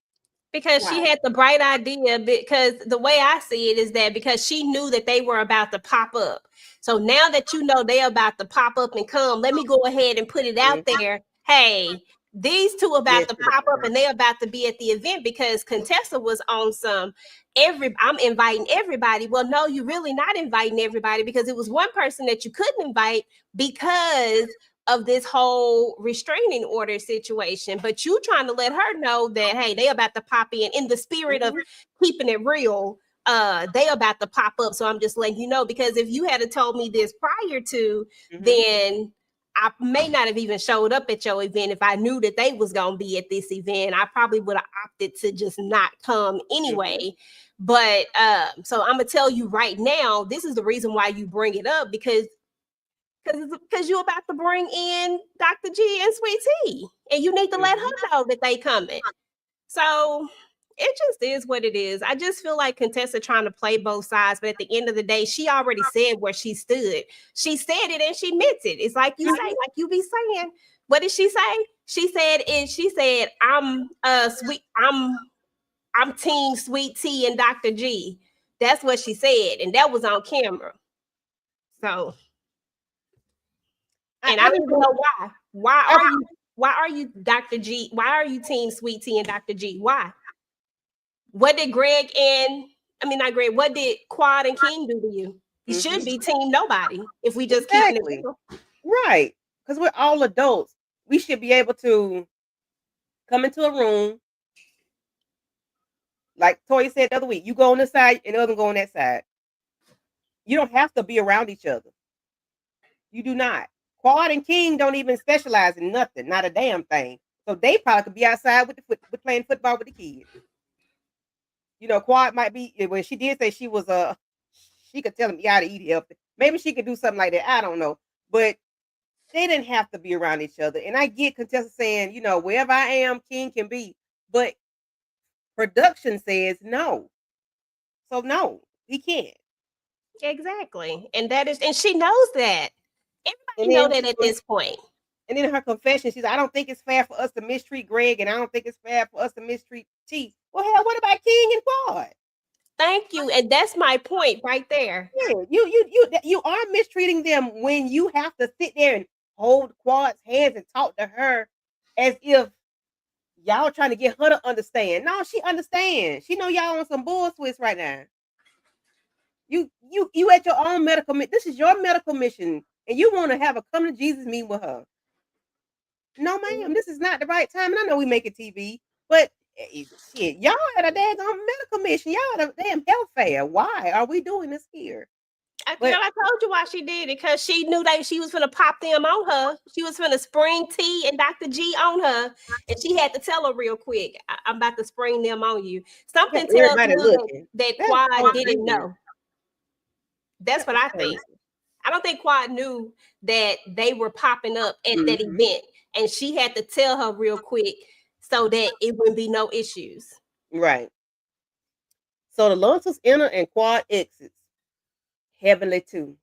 Because she had the bright idea, because the way I see it is that because she knew that they were about to pop up. So now that you know they're about to pop up and come, let me go ahead and put it out there. Hey, these two about to pop up and they're about to be at the event because Contessa was on some I'm inviting everybody. Well, no, you're really not inviting everybody because it was one person that you couldn't invite because of this whole restraining order situation, but you trying to let her know that, hey, they about to pop in the spirit of keeping it real. They about to pop up. So I'm just letting you know, because if you had told me this prior to, then I may not have even showed up at your event. If I knew that they was going to be at this event, I probably would have opted to just not come anyway. But so I'm gonna tell you right now, this is the reason why you bring it up, because you're about to bring in Dr. G and Sweet Tea, and you need to let her know that they coming. So It just is what it is. I just feel like Contessa trying to play both sides, but at the end of the day, she already said where she stood. She said it and she meant it. It's like you say, like you be saying. What did she say? She said, I'm team Sweet Tea and Dr. G. That's what she said, and that was on camera. So, and I don't even know why. Why are you Dr. G? Why are you team Sweet Tea and Dr. G? Why? What did not Greg, what did Quad and King do to you? You should be team nobody if we just keep it real. Right. Because we're all adults. We should be able to come into a room. Like Toya said the other week, you go on this side and the other go on that side. You don't have to be around each other. You do not. Quad and King don't even specialize in nothing, not a damn thing. So they probably could be outside with playing football with the kids. You know, Quad might be, when she did say she was she could tell him you gotta eat healthy. Maybe she could do something like that. I don't know. But they didn't have to be around each other. And I get Contessa saying, you know, wherever I am, King can be. But production says no. So no, he can't. Exactly. And she knows that. Everybody know that at this point. And in her confession, she said, I don't think it's fair for us to mistreat Greg, and I don't think it's fair for us to mistreat T. Well, hell, what about King and Quad? Thank you. And that's my point right there. Yeah, you are mistreating them when you have to sit there and hold Quad's hands and talk to her as if y'all trying to get her to understand. No, she understands. She know y'all on some bull Swiss right now. You at your own medical mission. This is your medical mission, and you want to have a come to Jesus meeting with her. No, ma'am, this is not the right time. And I know we make it TV, but shit, y'all at a daggone medical mission. Y'all at a damn health fair. Why are we doing this here? I told you why she did it, because she knew that she was going to pop them on her. She was going to spring T and Dr. G on her, and she had to tell her real quick, I'm about to spring them on you. Something tells me that Quad didn't know. That's what I think. I don't think Quad knew that they were popping up at that event, and she had to tell her real quick so that it wouldn't be no issues. Right. So the Launchers enter and Quad exits. Heavenly too.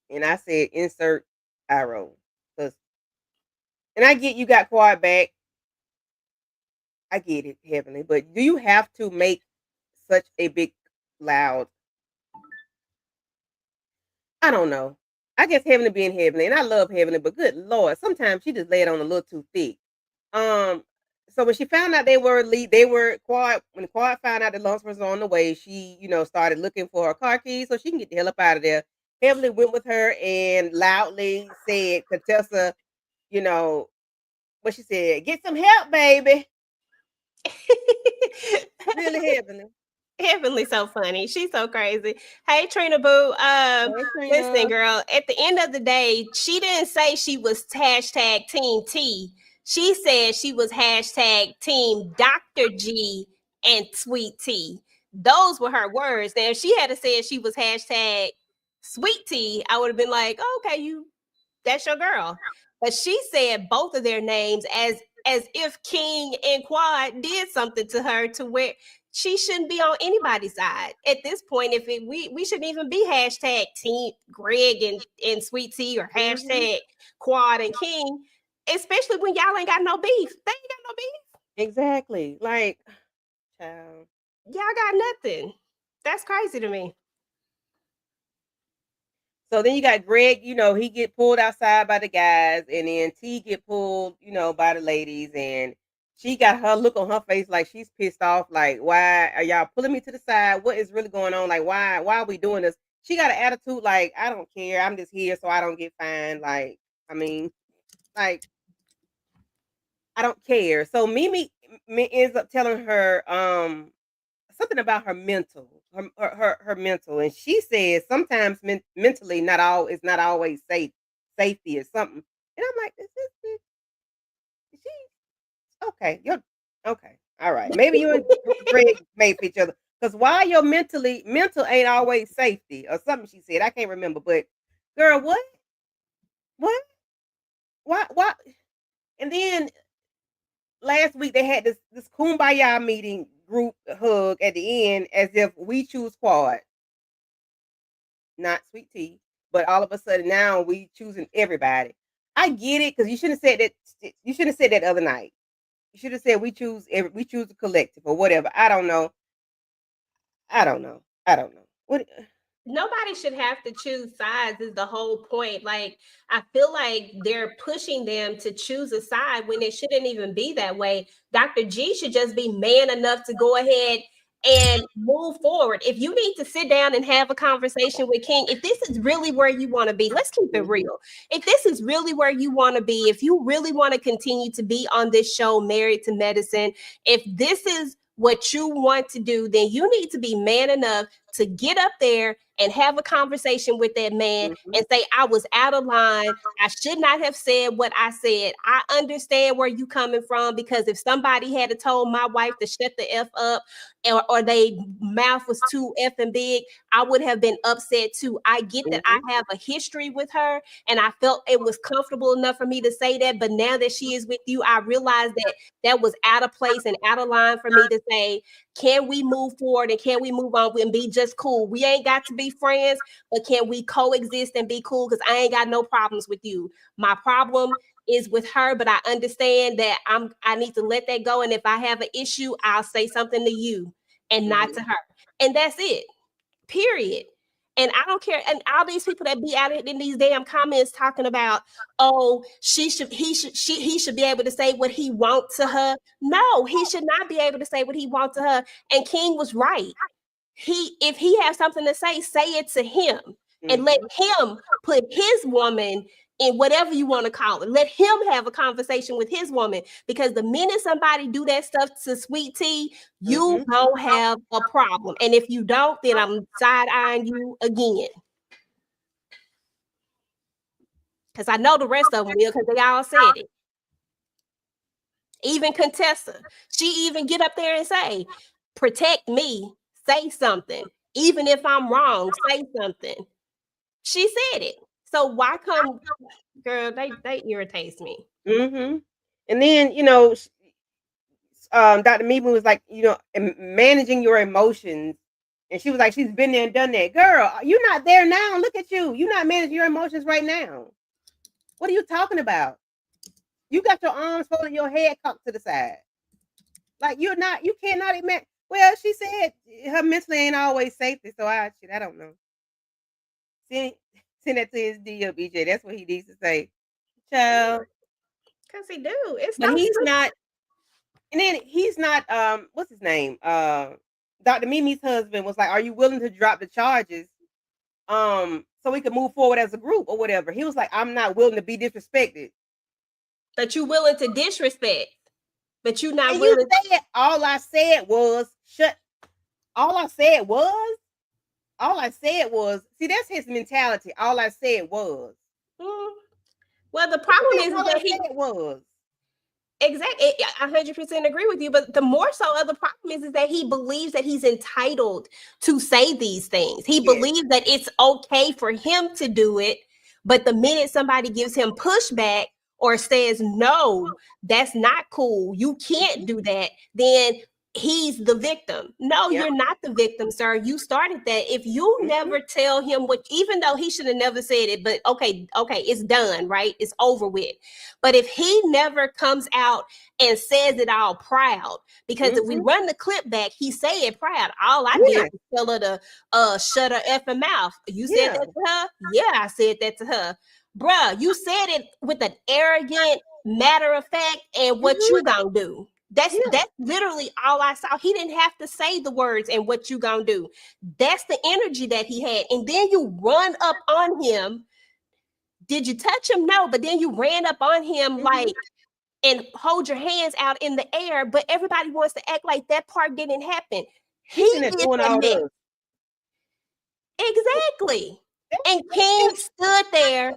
And I said insert arrow. And I get you got Quad back. I get it, Heavenly. But do you have to make such a big loud? I don't know. I guess Heavenly being Heavenly, and I love Heavenly, but good Lord, sometimes she just laid on a little too thick. So when she found out when Quad found out the lunch was on the way, she, started looking for her car keys so she can get the hell up out of there. Heavenly went with her and loudly said, Contessa, what she said, get some help, baby. Really Heavenly. Heavenly so funny. She's so crazy. Hey, Trina Boo. Listen, girl, at the end of the day, she didn't say she was hashtag Team T. She said she was hashtag Team Dr. G and Sweet T. Those were her words. Now, if she had said she was hashtag Sweet T, I would have been like, oh, okay, that's your girl. But she said both of their names as if King and Quad did something to her to where she shouldn't be on anybody's side at this point. If we shouldn't even be hashtag Team Greg and Sweet Tea or hashtag Quad and King, especially when y'all ain't got no beef. They ain't got no beef. Exactly. Like, child. Y'all got nothing. That's crazy to me. So then you got Greg, he get pulled outside by the guys, and then T get pulled, by the ladies, and she got her look on her face like she's pissed off. Like, why are y'all pulling me to the side? What is really going on? Like, why are we doing this? She got an attitude like, I don't care. I'm just here so I don't get fined. Like, I mean, like, I don't care. So Mimmi ends up telling her something about her mental, her mental, and she says sometimes mentally it's not always safety or something. And I'm like, is she okay? You're okay. All right. Maybe you and Greg made for each other. Because why your mental ain't always safety or something she said. I can't remember, but girl, what? Why? And then last week they had this kumbaya meeting. group hug at the end as if we choose quad, not sweet tea, but all of a sudden now we choosing everybody. I get it, because you shouldn't have said that. You shouldn't have said that the other night. You should have said we choose the collective or whatever. I don't know. I don't know. What? Nobody should have to choose sides is the whole point. Like, I feel like they're pushing them to choose a side when it shouldn't even be that way. Dr. G should just be man enough to go ahead and move forward. If you need to sit down and have a conversation with King, if this is really where you want to be, let's keep it real. If this is really where you want to be, if you really want to continue to be on this show, Married to Medicine, if this is what you want to do, then you need to be man enough to get up there and have a conversation with that man and say, I was out of line. I should not have said what I said. I understand where you coming from, because if somebody had told my wife to shut the F up, or they mouth was too effing big, I would have been upset too. I get that I have a history with her, and I felt it was comfortable enough for me to say that. But now that she is with you, I realize that that was out of place and out of line for me to say, can we move forward and can we move on and be just cool? We ain't got to be friends, but can we coexist and be cool? Because I ain't got no problems with you. My problem is with her, but I understand that I need to let that go. And if I have an issue, I'll say something to you and not to her. And that's it. Period. And I don't care. And all these people that be out in these damn comments talking about, oh, he should be able to say what he wants to her. No, he should not be able to say what he wants to her. And King was right. If he has something to say it to him, and let him put his woman in whatever you want to call it. Let him have a conversation with his woman, because the minute somebody do that stuff to Sweet Tea, you don't have a problem. And if you don't, then I'm side-eyeing you again. Because I know the rest of them will, because they all said it. Even Contessa, she even get up there and say, protect me, say something. Even if I'm wrong, say something. She said it. So why come, girl, they irritates me. And then, Dr. Mimmi was like, managing your emotions. And she was like, she's been there and done that. Girl, you're not there now. Look at you. You're not managing your emotions right now. What are you talking about? You got your arms folded, your head cocked to the side. Like, you cannot imagine. Well, she said her mentally ain't always safety, so I don't know. Send that to his DL, BJ. That's what he needs to say. Child. Because he do. It's but he's not. And then he's not, what's his name? Dr. Mimi's husband was like, are you willing to drop the charges so we can move forward as a group or whatever? He was like, I'm not willing to be disrespected. But you willing to disrespect. But you not and willing. All I said was, all I said was, see, that's his mentality. All I said was. Well, the problem is that he was. Exactly. I 100% agree with you. But the more so other problem is that he believes that he's entitled to say these things. He believes that it's okay for him to do it. But the minute somebody gives him pushback or says, no, that's not cool, you can't do that, then he's the victim. No, you're not the victim, sir. You started that. If you never tell him what, even though he should have never said it, but okay, it's done, right? It's over with. But if he never comes out and says it all proud, because if we run the clip back, he say it proud. All I did was tell her to shut her effing mouth. You said that to her? Yeah, I said that to her. Bruh, you said it with an arrogant matter of fact, and what you gonna do? That's literally all I saw. He didn't have to say the words and what you gonna do. That's the energy that he had. And then you run up on him. Did you touch him? No, but then you ran up on him like and hold your hands out in the air, but everybody wants to act like that part didn't happen. He is doing all this. Exactly. And King stood there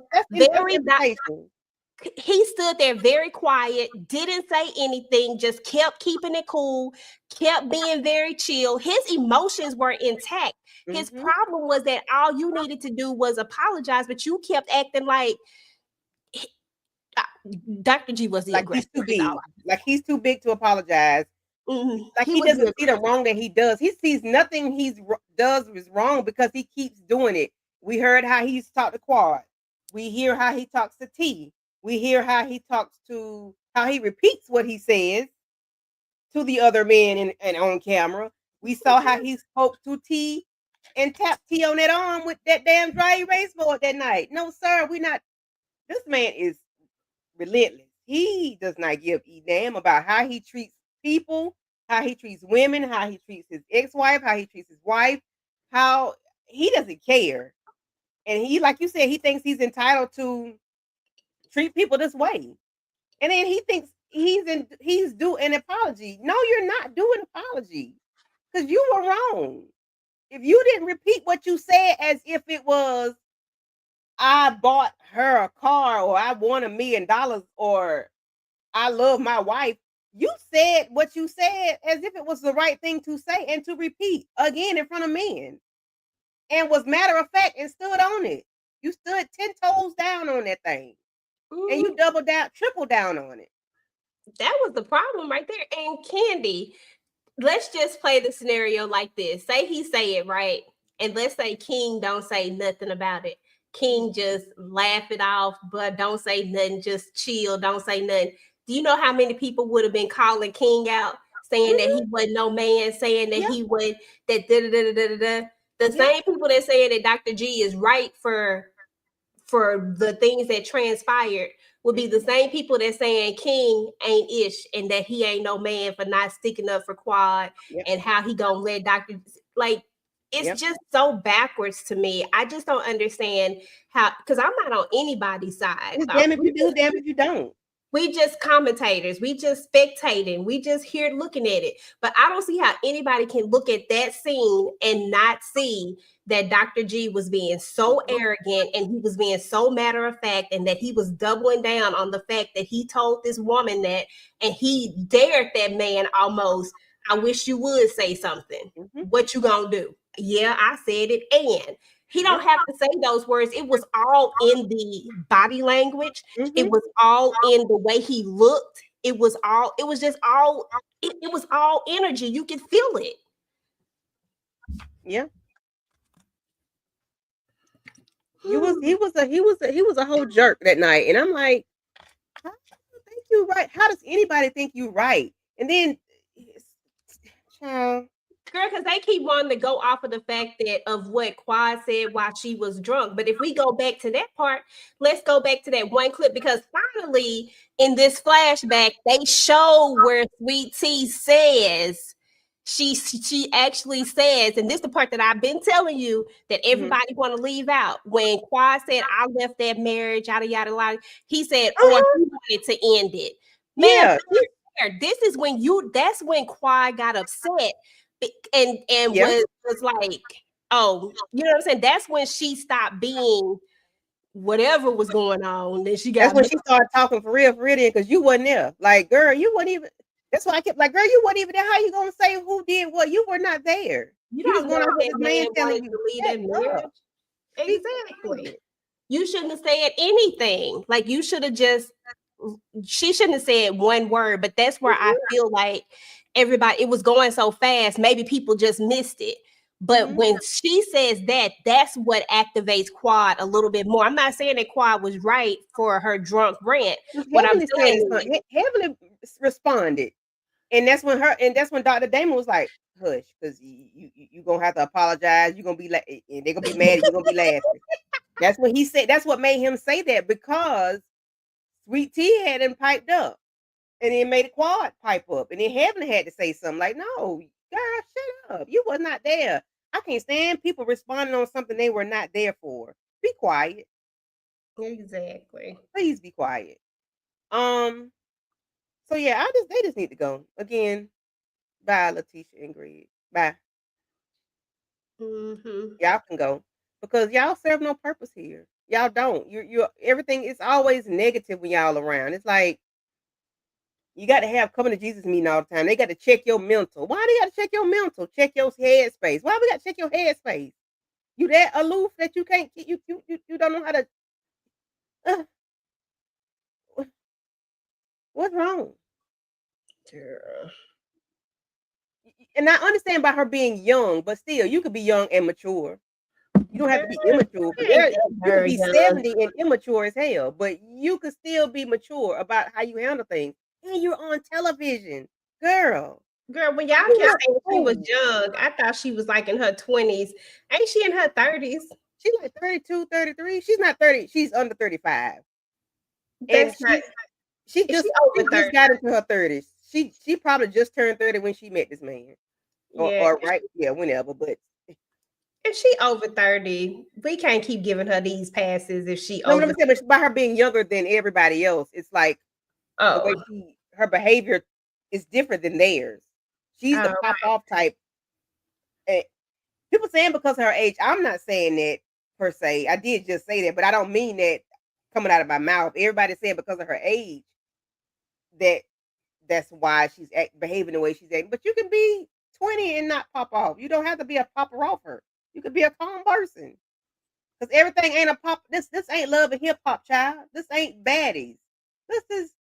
he stood there very quiet, didn't say anything, just kept keeping it cool, kept being very chill. His emotions were intact. His problem was that all you needed to do was apologize, but you kept acting like Dr. G was the aggressor. He's too big. Like he's too big to apologize. Like He he was doesn't good. see the wrong that he does. He sees nothing does is wrong because he keeps doing it. We heard how he's talked to Quad. We hear how he talks to T. We hear how he talks to how he repeats what he says to the other men and on camera. We saw how he spoke to T and tapped T on that arm with that damn dry erase board that night. No, sir, we not. This man is relentless. He does not give a damn about how he treats people, how he treats women, how he treats his ex-wife, how he treats his wife, how he doesn't care. And he, like you said, he thinks he's entitled to treat people this way. And then he thinks he's due an apology. No, you're not due an apology because you were wrong. If you didn't repeat what you said as if it was I bought her a car or I won $1,000,000 or I love my wife, you said what you said as if it was the right thing to say and to repeat again in front of men and was matter of fact and stood on it. You stood 10 toes down on that thing and you doubled down, triple down on it. That was the problem right there. And Candy, let's just play the scenario like this. Say he say it right, and let's say King don't say nothing about it. King just laugh it off, but don't say nothing, just chill, don't say nothing. Do you know how many people would have been calling King out, saying that he wasn't no man, saying that he wasn't that da da da da da da. The same people that say that Dr. G is right for the things that transpired would be the same people that saying King ain't ish and that he ain't no man for not sticking up for Quad and how he gonna let Dr. Like it's just so backwards to me. I just don't understand how, because I'm not on anybody's side. Damn if you do, damn if you don't. We just commentators. We just spectating. We just here looking at it. But I don't see how anybody can look at that scene and not see that Dr. G was being so arrogant and he was being so matter of fact and that he was doubling down on the fact that he told this woman that and he dared that man almost, I wish you would say something. What you gonna do? Yeah, I said it. And he don't have to say those words. It was all in the body language. It was all in the way he looked. It was just all it was all energy. You could feel it. Yeah. He was a whole jerk that night. And I'm like, how do you think you right? How does anybody think you right? And then child, girl, because they keep wanting to go off of the fact that of what Quad said while she was drunk. But if we go back to that part, let's go back to that one clip because finally in this flashback, they show where Sweet Tea says she actually says, and this is the part that I've been telling you that everybody want to leave out. When Quad said, I left that marriage, yada yada yada, he said, or he wanted to end it. Man, this is when that's when Quad got upset and was like, oh, you know what I'm saying? That's when she stopped being whatever was going on. Then she got that's when she started talking for real because you wasn't there. Like, girl, you wasn't even. That's why I kept like, girl, you wasn't even there. How you gonna say who did what? You were not there. You just don't know what this man telling you you to leave that marriage. Exactly. You shouldn't have said anything. Like you should have just. She shouldn't have said one word. But that's where I feel like everybody. It was going so fast. Maybe people just missed it. But when she says that, that's what activates Quad a little bit more. I'm not saying that Quad was right for her drunk rant. What I'm saying is Heavenly responded. And that's when Dr. Damon was like, hush, because you gonna have to apologize. You're gonna be like, and they're gonna be mad, you're gonna be laughing. That's what he said. That's what made him say that because Sweet Tea had him piped up. And then made a Quad pipe up. And then Heavenly had to say something like, no, girl, shut up. You was not there. I can't stand people responding on something they were not there for. Be quiet. Exactly. Please be quiet. So yeah, they just need to go. Again, bye, Letitia and Greg. Bye. Y'all can go. Because y'all serve no purpose here. Y'all don't. You're everything is always negative when y'all around. It's like you got to have coming to Jesus meeting all the time. They got to check your mental. Why they got to check your mental? Check your headspace. Why we got to check your headspace? You that aloof that you can't you don't know how to. What's wrong? Girl. and I understand about her being young, but still, you could be young and mature. You don't have to be immature because you could be 70 and immature as hell, but you could still be mature about how you handle things. And you're on television, girl. Girl, when y'all kept saying she was young, I thought she was like in her 20s. Ain't she in her 30s? She's like 32, 33. She's not 30. She's under 35. That's and she just got into her 30s. She probably just turned 30 when she met this man. Or right, yeah, whenever, but if she over 30, we can't keep giving her these passes if she over. But by her being younger than everybody else, it's like the way her behavior is different than theirs. She's the pop off type. People saying because of her age, I'm not saying that per se. I did just say that, but I don't mean that coming out of my mouth. Everybody said because of her age that's why she's behaving the way she's acting. But you can be 20 and not pop off. You don't have to be a popper offer. You could be a calm person. Because everything ain't a pop. This ain't love and hip hop, child. This ain't baddies. This is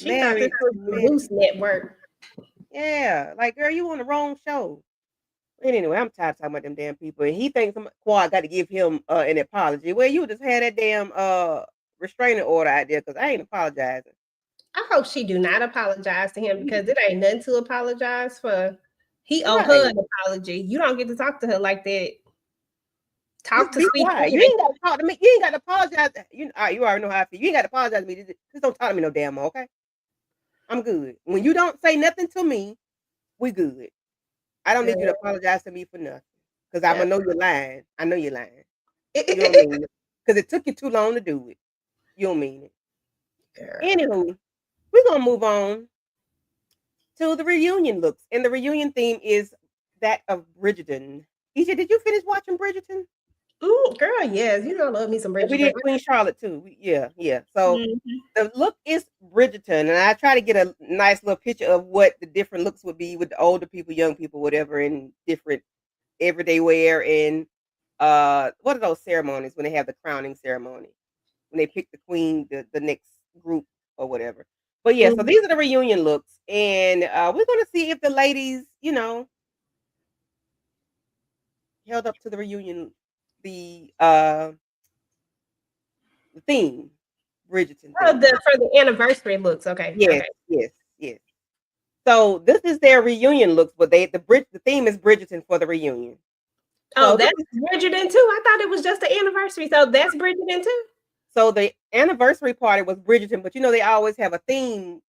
married to the Loose Network. Yeah, like girl, you on the wrong show. And anyway, I'm tired of talking about them damn people. And he thinks Quad got to give him an apology. Well, you just had that damn restraining order out there because I ain't apologizing. I hope she do not apologize to him because it ain't nothing to apologize for. He owe her an apology. You don't get to talk to her like that. Talk to Sweet. You ain't got to talk to me. You ain't got to apologize. You already know how I feel. You ain't got to apologize to me. Just don't talk to me no damn more, okay? I'm good. When you don't say nothing to me, we good. I don't need you to apologize to me for nothing. Because I'm going to know you're lying. I know you're lying. You don't mean it. Because it took you too long to do it. You don't mean it. Anywho, we're going to move on to the reunion looks. And the reunion theme is that of Bridgerton. EJ, did you finish watching Bridgerton? Girl, yes. You know I love me some Bridgerton. We did Queen Charlotte too. Yeah. So the look is Bridgerton. And I try to get a nice little picture of what the different looks would be with the older people, young people, whatever, and different everyday wear. And what are those ceremonies when they have the crowning ceremony? When they pick the queen, the next group or whatever. But yeah, so these are the reunion looks. And we're going to see if the ladies, held up to the reunion, the theme, Bridgerton. For the anniversary looks, okay. Yes. So this is their reunion looks, but the theme is Bridgerton for the reunion. Oh, so that's Bridgerton too. I thought it was just the anniversary. So that's Bridgerton too. So the anniversary party was Bridgerton, but they always have a theme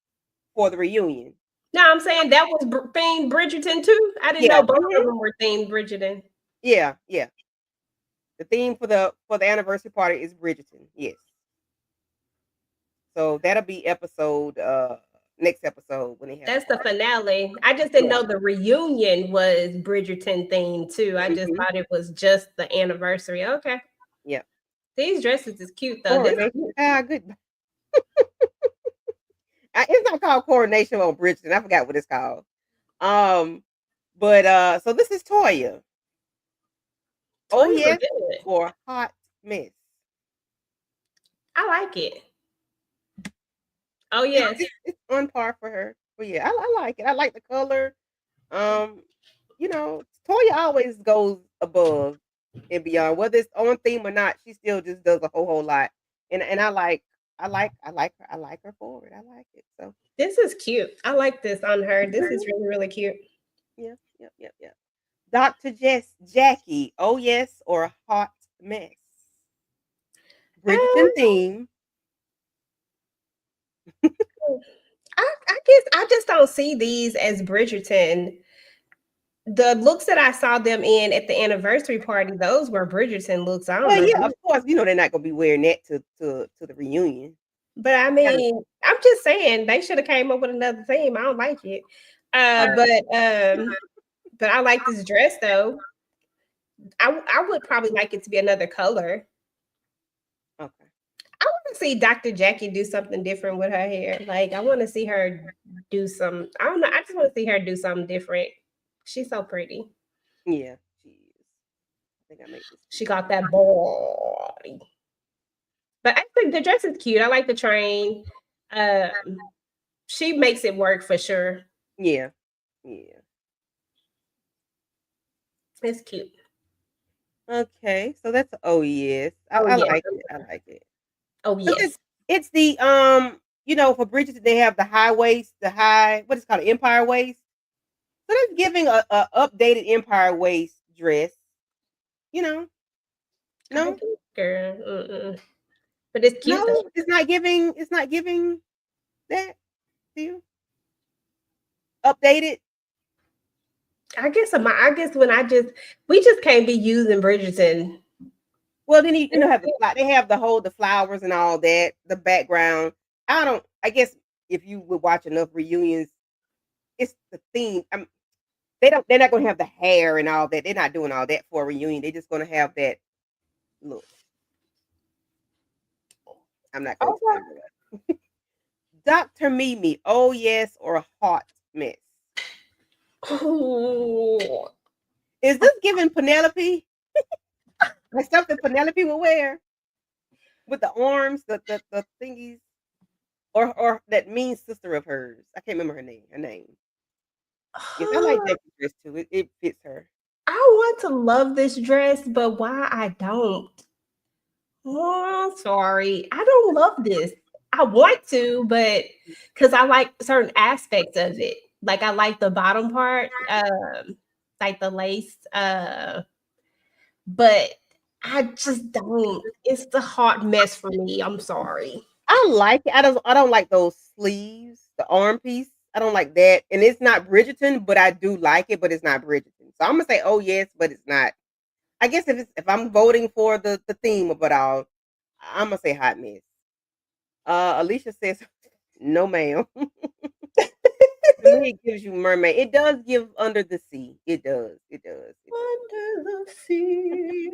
for the reunion. No, I'm saying that was themed Bridgerton too. I didn't know both of them were themed Bridgerton. Yeah. The theme for the anniversary party is Bridgerton. Yes. So that'll be next episode when they have. That's the finale. I just didn't know the reunion was Bridgerton themed too. I just thought it was just the anniversary. Okay. Yeah. These dresses is cute though. Good. It's not called Coronation on Bridgerton. I forgot what it's called. But so this is Toya. Oh yes, for Hot Mess. I like it. Oh yes, it's on par for her. But yeah, I like it. I like the color. Toya always goes above and beyond, whether it's on theme or not. She still just does a whole lot, and I like her. I like her for it. I like it. So this is cute. I like this on her. This is really, really cute. Yeah. Dr. Jackie, oh yes, or Hot Mess. Bridgerton theme. I guess I just don't see these as Bridgerton. The looks that I saw them in at the anniversary party, those were Bridgerton looks. I don't know. Yeah, of course, they're not gonna be wearing that to the reunion. But I mean, I'm just saying they should have came up with another theme. I don't like it. But I like this dress though. I would probably like it to be another color. Okay. I want to see Dr. Jackie do something different with her hair. Like I want to see her do some. I don't know. I just want to see her do something different. She's so pretty. Yeah, she is. I think I make this. She got that body. But I think the dress is cute. I like the train. She makes it work for sure. Yeah. It's cute. Okay, so that's yes. I, Oh I yes. like it. I like it. Oh 'Cause yes. it's the for bridges they have the high waist, the high what is it called, empire waist. So that's giving a updated empire waist dress. You know, I no, think, girl. But it's cute though. no, it's not giving. It's not giving that to you. Updated. I guess when we just can't be using Bridgerton. Well, then have they have the flowers and all that, the background. I don't. I guess if you would watch enough reunions, it's the theme. They don't. They're not going to have the hair and all that. They're not doing all that for a reunion. They're just going to have that look. I'm not going to tell Okay. you what. Dr. Mimmi, oh yes, or a hot mess. Ooh. Is this giving Penelope? Like something Penelope would wear with the arms, the thingies, or that mean sister of hers. I can't remember her name. Yes, I like that dress too. It fits her. I want to love this dress, but why I don't? Oh, sorry. I don't love this. I want to, but because I like certain aspects of it. Like I like the bottom part, like the lace, but I just don't. It's the hot mess for me. I'm sorry. I like it. I don't like those sleeves, the arm piece. I don't like that. And it's not Bridgerton, but I do like it, but it's not Bridgerton. So I'm gonna say oh yes, but it's not. I guess if I'm voting for the theme of it all, I'm gonna say hot mess. Alicia says no ma'am. To me it gives you mermaid. It does give under the sea. It does. It does. It does. Under the sea.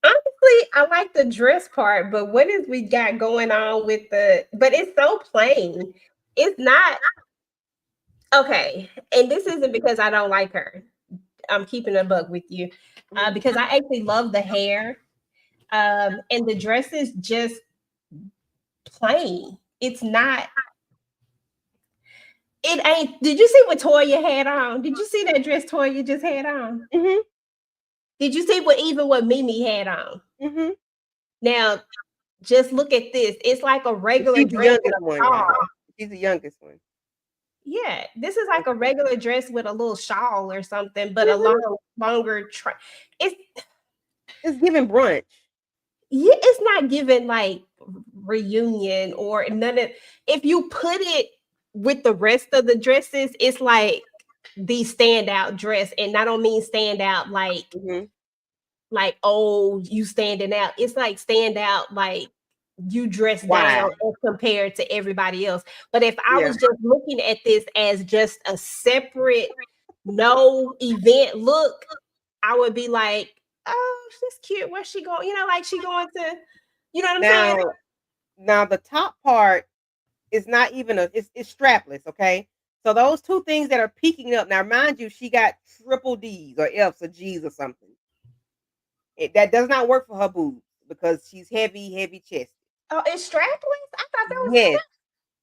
Honestly, I like the dress part, but what is we got going on with but it's so plain. It's not okay. And this isn't because I don't like her. I'm keeping a buck with you. Mhm. Because I actually love the hair. And the dress is just plain. It's not, it ain't. Did you see what Toya had on? Did you see that dress Toya just had on? Mhm. Did you see what Mimmi had on? Mhm. Now, just look at this. It's like a regular She's the dress with youngest a one, shawl. y'all. She's the youngest one. Yeah, this is like a regular dress with a little shawl or something, but a Mhm. longer. It's It's giving brunch. yeah, it's not given like reunion or none of. If you put it with the rest of the dresses, it's like the standout dress, and I don't mean standout Mhm. like oh you standing out. It's like stand out like you dress down Why? as compared to everybody else. But if I Yeah. was just looking at this as just a separate no event look, I would be like, oh, she's cute. Where's she going? Like she going to, you know what I'm saying? Now, the top part is not even it's strapless, okay? So those two things that are peeking up. Now, mind you, she got triple D's or F's or G's or something. That does not work for her boobs because she's heavy chested. Oh, it's strapless? I thought that was Yes.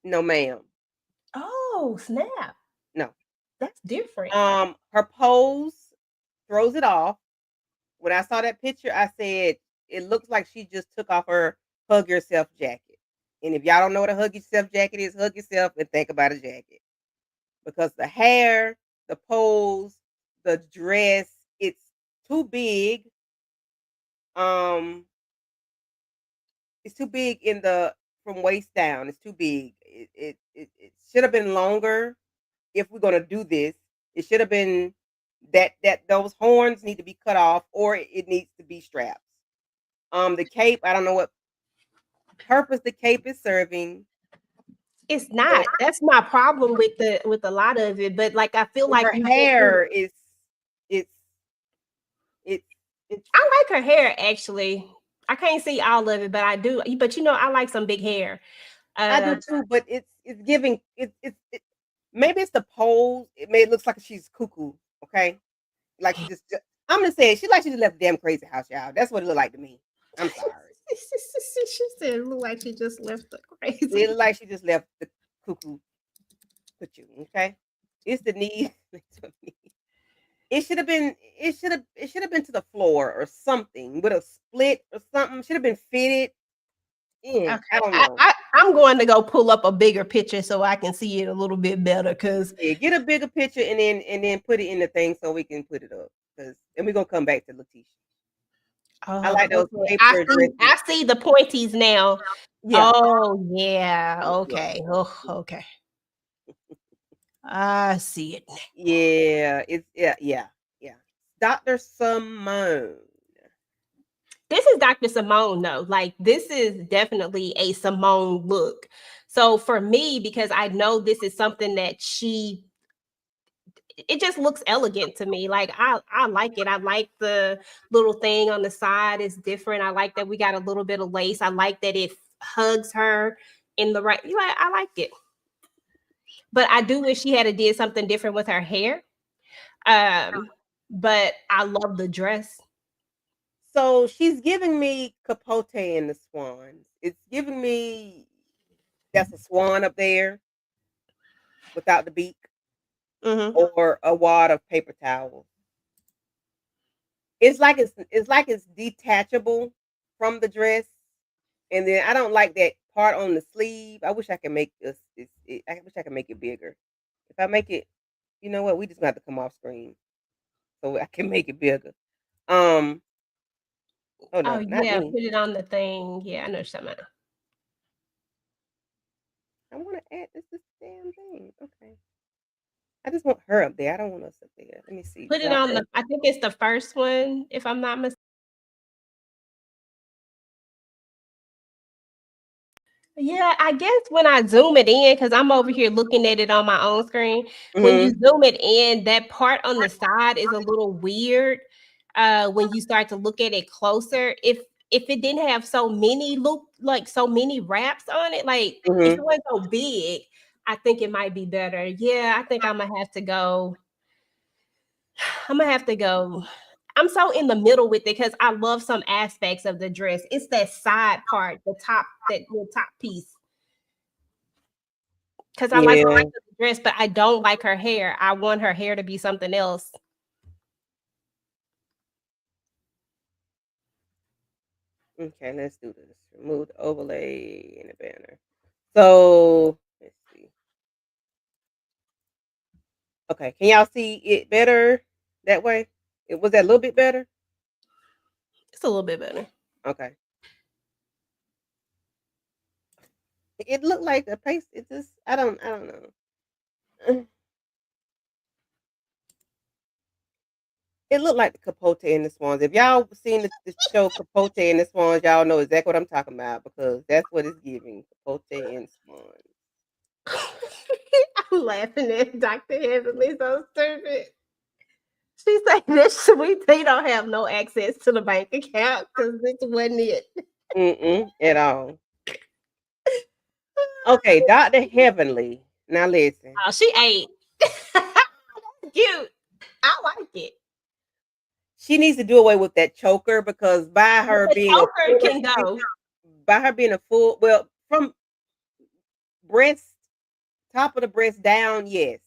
No, ma'am. oh snap. No. That's different. Her pose throws it off. When I saw that picture, I said it looks like she just took off her hug yourself jacket. And if y'all don't know what a hug yourself jacket is, hug yourself and think about a jacket. Because the hair, the pose, the dress, it's too big. Um, it's too big in the from waist down. It's too big. It should have been longer if we're gonna do this. It should have been that those horns need to be cut off or it needs to be straps. The cape, I don't know what purpose the cape is serving. It's But not. That's my problem with a lot of it. But like I feel like her hair is it's it's it's I like her hair actually. I can't see all of it, but I do. But I like some big hair. I do too, but it's giving maybe it's the pose. It looks like she's cuckoo, okay? Like she just I'm gonna say it, she like she just left the damn crazy house, y'all. That's what it looked like to me. I'm sorry. She said it looked like she just left the It crazy. looked like she just left the cuckoo put you, okay? It's the knee. It should have been. It should have been to the floor or something with a split or something. Should have been fitted. Yeah, Okay, I don't know. I'm going to go pull up a bigger picture so I can see it a little bit better. Cause Yeah, get a bigger picture and then put it in the thing so we can put it up. Cause and we're gonna come back to Letitia. I like those okay, paper dresses. I see the pointies now. Yeah, Oh yeah, yeah, okay. Oh, okay. I see it. yeah. It's yeah. Dr. Simone. This is Dr. Simone, though. Like, this is definitely a Simone look. So for me, because I know this is something that it just looks elegant to me. Like, I like it. I like the little thing on the side is different. I like that we got a little bit of lace. I like that it hugs her in the right. You know, I like it. But I do wish she had did something different with her hair. But I love the dress. So she's giving me Capote and the Swans. It's giving me that's a swan up there without the beak Mm-hmm. or a wad of paper towels. It's like it's detachable from the dress, and then I don't like that part on the sleeve. I wish I could make this. I wish I could make it bigger. If I make it, you know what? We just got to come off screen so I can make it bigger. Um. Oh Oh no, not yeah, me. put it on the thing. Yeah, I know what you're talking about. I want to add this damn thing. Okay. I just want her up there. I don't want us up there. Let me see. Put it Drop on that. I think it's the first one, if I'm not mistaken. Yeah, I guess when I zoom it in, because I'm over here looking at it on my own screen. When you Mhm. zoom it in, that part on the side is a little weird. When you start to look at it closer, if it didn't have so many wraps on it, like if it Mhm. wasn't so big, I think it might be better. Yeah, I think I'm gonna have to go. I'm gonna have to go. I'm so in the middle with it because I love some aspects of the dress. It's that side part, that little top piece. Because I like the Yeah. rest of the dress, but I don't like her hair. I want her hair to be something else. Okay, let's do this. Remove the overlay and the banner. So let's see. Okay, can y'all see it better that way? It was that a little bit better. It's a little bit better. Okay, it looked like a paste. It just I don't know. It looked like the Capote and the Swans. If y'all seen the show Capote and the Swans, y'all know exactly what I'm talking about because that's what it's giving. Capote and Swans. I'm laughing at Dr. Heavenly, so stupid. She said that sweet they don't have no access to the bank account because this wasn't it. At all. Okay, Dr. Heavenly. Now listen. Oh, she ate. Cute. I like it. She needs to do away with that choker because The choker can go. by her being a full well from breast top of the breast down, yes.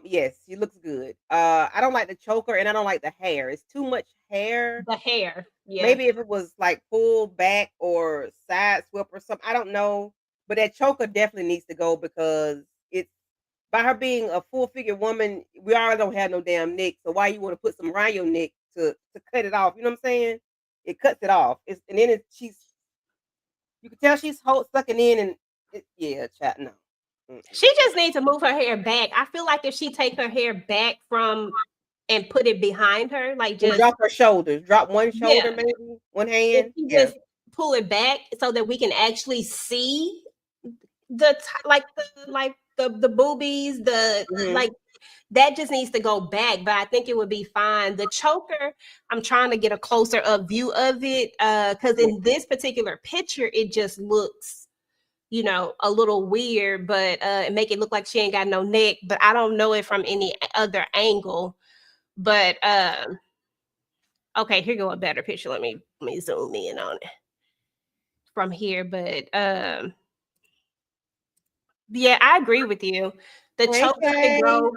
Yes, she looks good. I don't like the choker and I don't like the hair. It's too much hair. The hair. Yeah. Maybe if it was like pull back or side sweep or something, I don't know. But that choker definitely needs to go because it's by her being a full figure woman, we already don't have no damn neck. So why you want to put some around your neck to cut it off? You know what I'm saying? It cuts it off. And then she's you can tell she's sucking in and yeah, chat no. She just needs to move her hair back. I feel like if she take her hair back from and put it behind her, like And just drop her shoulders. Drop one shoulder, yeah, maybe one if hand. she Yeah. just pull it back so that we can actually see the boobies, the Hmm. like that just needs to go back. But I think it would be fine. The choker, I'm trying to get a closer up view of it because Yeah. in this particular picture, it just looks a little weird, but make it look like she ain't got no neck. But I don't know it from any other angle. But okay, here go a better picture. Let me zoom in on it from here. But yeah, I agree with you. The Hey, choker can Kay. go.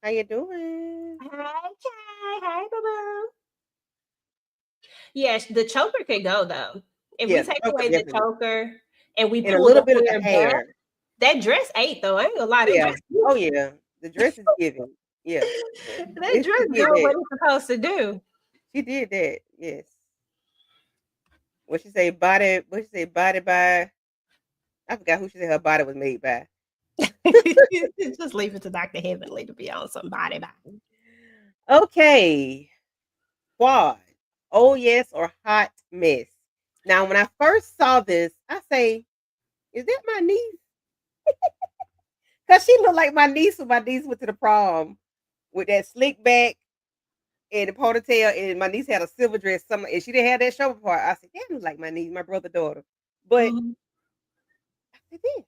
How you doing? Hey, Kay. Hey, boo. Yes, the choker can go though. If we Yeah, the take choker away the definitely. choker and we And a pull the little bit of the hair back, hair. that dress ate though. I ain't gonna lie, that Yeah. dress, Oh yeah. The dress is giving. Yeah. that She dress did doing what that. it's supposed to do. She did that. Yes. What she say? Body. What she say? Body by. I forgot who she said her body was made by. Just leave it to Dr. Heavenly to be on somebody. Okay. Quad. Oh yes, or hot mess. Now, when I first saw this, I say, "Is that my niece?" Because she looked like my niece when my niece went to the prom with that slick back and the ponytail, and my niece had a silver dress. And she didn't have that shoulder part. I said, "That looks like my niece, my brother daughter." But Mhm. I said, "Damn."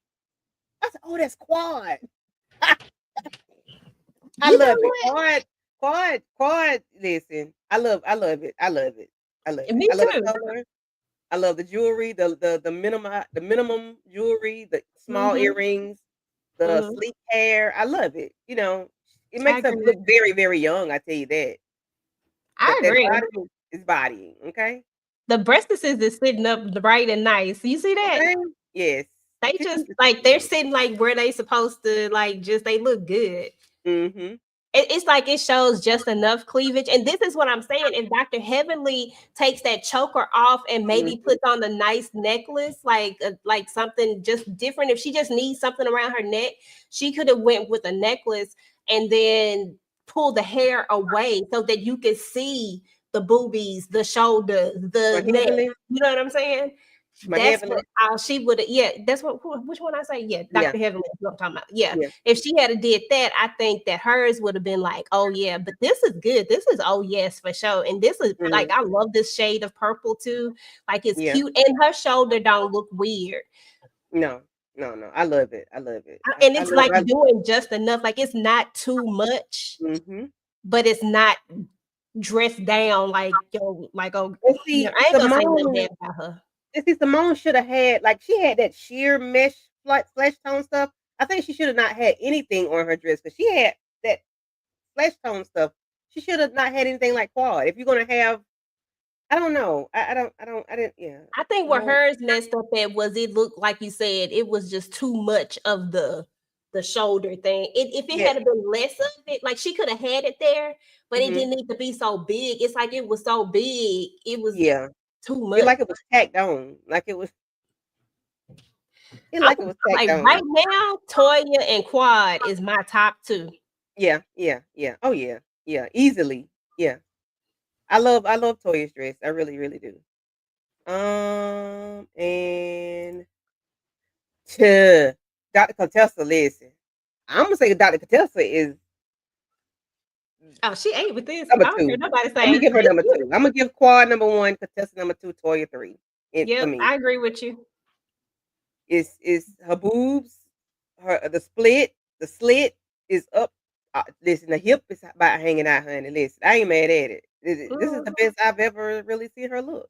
I said, "Oh, that's Quad." I You know love it. what? Quad. Listen, I love it. I love it. I love it. Me I love the too. color. I love the jewelry, the minimum jewelry, the small Hmm. earrings, the Hmm. sleek hair. I love it. It I makes her agree. look very, very young. I tell you that. I That agree. body is bodying. Okay. The breastises is sitting up right and nice. You see that? Okay. Yes. The They pictures just is like they're sitting like where they supposed to, like just they look good. mm-hmm. It's like it shows just enough cleavage. And this is what I'm saying. If Dr. Heavenly takes that choker off and maybe Mm-hmm. puts on a nice necklace, like something just different. If she just needs something around her neck, she could have went with a necklace and then pull the hair away so that you could see the boobies, the shoulder, My the neck. heavenly, You know what I'm saying? my That's what heavenly. she would have. Yeah, that's what. Which one I say? Yeah, Yeah. Dr. Heavenly. Is what I'm talking about. Yeah, Yeah. if she had did that, I think that hers would have been like, oh yeah, but this is good. This is oh yes for sure. And this is like Mm-hmm. I love this shade of purple too. Like it's Yeah. cute, and her shoulder don't look weird. No. No. No. I love it. I love it. And I it's love. like doing just enough. Like it's not too much, Mm-hmm. but it's not dressed down like yo, like oh, And you know, see, I ain't gonna say nothing Simone. bad about her. And see, Simone should have had like she had that sheer mesh flesh tone stuff. I think she should have not had anything on her dress because she had that flesh tone stuff. She should have not had anything like quad. If you're gonna have, I don't know. I didn't. Yeah. I think where No. hers messed up at was it looked like you said it was just too much of the shoulder thing. If it Yeah. had been less of it, like she could have had it there, but it Hmm. didn't need to be so big. It's like it was so big, it was Yeah. too It much. like it was tacked on. Like it was. It I like it was was tacked like on. right now, Toya and Quad is my top two. Yeah. Yeah. Yeah. Oh yeah. Yeah. Easily. Yeah. I love Toya's dress. I really, really do. And to Dr. Contessa, listen. I'm gonna say Dr. Contessa is Oh, she ain't with this. number I don't hear two. nobody I'm gonna saying. give her number two. I'm gonna give Quad number one, Contessa number two, Toya three. It for Yep, me. I agree with you. It's her boobs, her the slit is up. Listen, the hip is about hanging out, honey. Listen, I ain't mad at it. This is the Mhm. best I've ever really seen her look.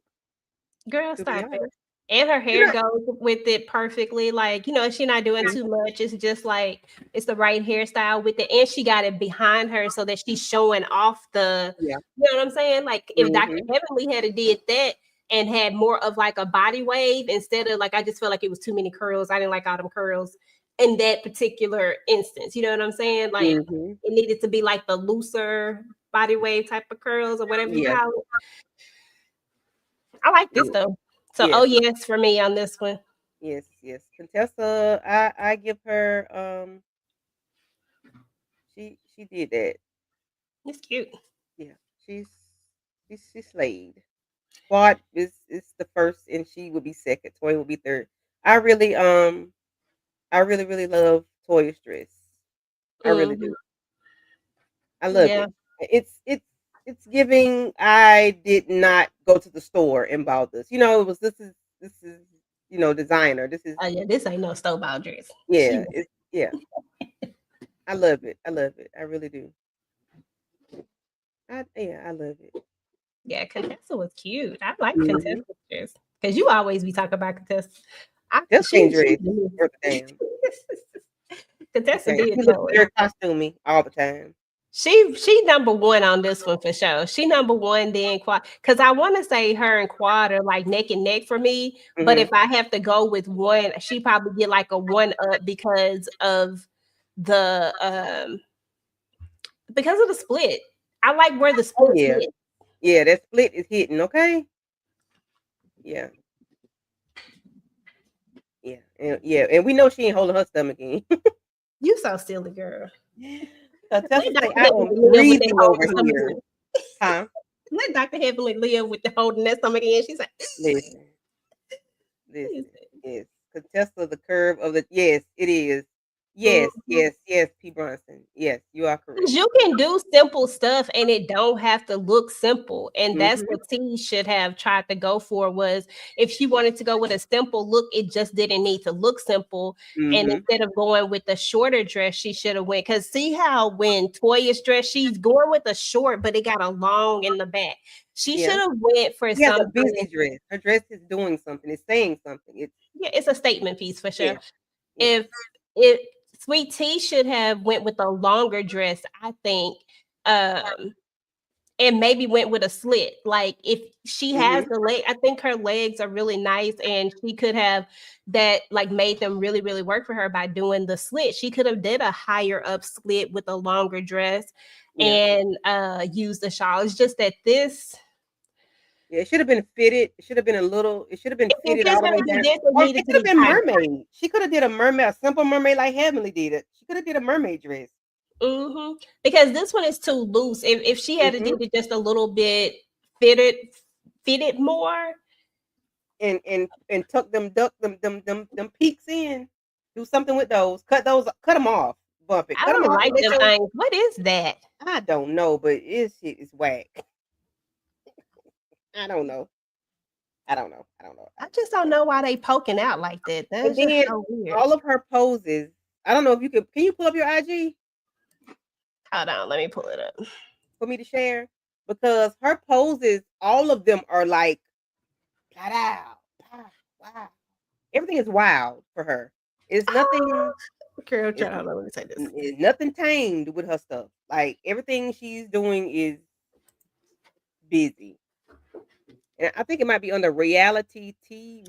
Girl, To be stop it. honest, And her you hair know. goes with it perfectly. Like, she's not doing Mhm. too much. It's just like it's the right hairstyle with it. And she got it behind her so that she's showing off Yeah. you know what I'm saying? Like if Dr. Hmm. Heavenly had did that and had more of like a body wave instead of like I just felt like it was too many curls. I didn't like all them curls in that particular instance. You know what I'm saying? Like Hmm. it needed to be like the looser body wave type of curls or whatever you Yeah. call it. I like this Yeah. though. So, oh Yes. yes, for me on this one. Yes, yes. Contessa, I give her she did that. It's cute. Yeah. She's she slayed. Quad is the first and she would be second. Toy will be third. I really I really really love Toya's dress. I really Mhm. do. I love Yeah. it. It's giving I did not go to the store and bought this. It was this is designer. This is Oh yeah, this ain't no store bought dress. She yeah, it's yeah. I love it. I love it. I really do. I love it. yeah, Contessa was cute. I like Mhm. Contessa's dress. Because you always be talking about Contessa. Just She can't dress worth a damn. Contessa Okay. did She looks throw it. very costumey all the time. She number one on this one for sure. She number one, then because I want to say her and Quad are like neck and neck for me. But if I have to go with one, she probably get like a 1 up because of the split. I like where the Oh split yeah. hit. Yeah, that split is hitting, okay? Yeah. Yeah. And we know she ain't holding her stomach in. You so silly, girl. Tessa Let say Dr. I am Heavenly live with that breathing over holding stomach here. in. Huh? Let Dr. Heavenly live with the holding that stomach in. She's like, Listen. Yes. Contessa, the curve of the yes, it is. Yes, P. Bronson. Yes, you are correct. you can do simple stuff and it don't have to look simple. And that's what T should have tried to go for, was if she wanted to go with a simple look, it just didn't need to look simple. And instead of going with the shorter dress, she should have went, because see how when Toya's dressed, she's going with a short, but it got a long in the back. She should have went for She has a something. busy dress. Her dress is doing something. It's saying something. It's a statement piece for sure. Yeah. If Sweet Tea should have went with a longer dress, I think, and maybe went with a slit. Like if she has the leg, I think her legs are really nice, and she could have that like made them really, really work for her by doing the slit. She could have did a higher up slit with a longer dress and used the shawl. It's just that this. Yeah, it should have been fitted. It should have been it should have been fitted all the way down. Or it could have been mermaid. She could have did a mermaid, a simple mermaid like Heavenly did it. She could have did a mermaid dress. Because this one is too loose. If she had to do it just a little bit fitted more. And tuck them peaks in. Do something with those. Cut them off. Bump it. I don't like them things. What is that? I don't know, but shit is whack. I don't know. I just don't know why they poking out like that. That's just so weird. All of her poses. I don't know if you can you pull up your IG? Hold on, let me pull it up. For me to share. Because her poses, all of them are like flat out. Wow. Everything is wild for her. It's nothing. Girl, child, let me say this. It's nothing tamed with her stuff. Like everything she's doing is busy. And I think it might be under reality tea.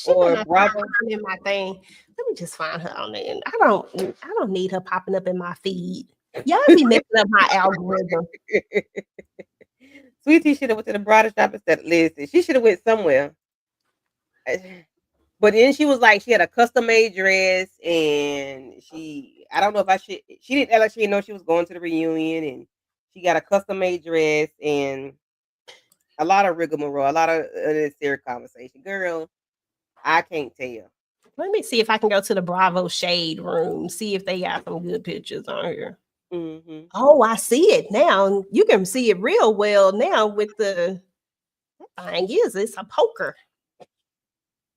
Or Bravo. In my thing. Let me just find her on there. I don't need her popping up in my feed. Y'all be messing up my algorithm. Sweetie should have went to the bridal shop instead of listen. She should have went somewhere. But then she was like, she had a custom made dress, and I don't know if she didn't act like she didn't know she was going to the reunion, and she got a custom made dress and a lot of rigmarole, a lot of unnecessary conversation. Girl, I can't tell. Let me see if I can go to the Bravo Shade Room, see if they got some good pictures on here. Oh, I see it now. You can see it real well now with the thing is it's a poker.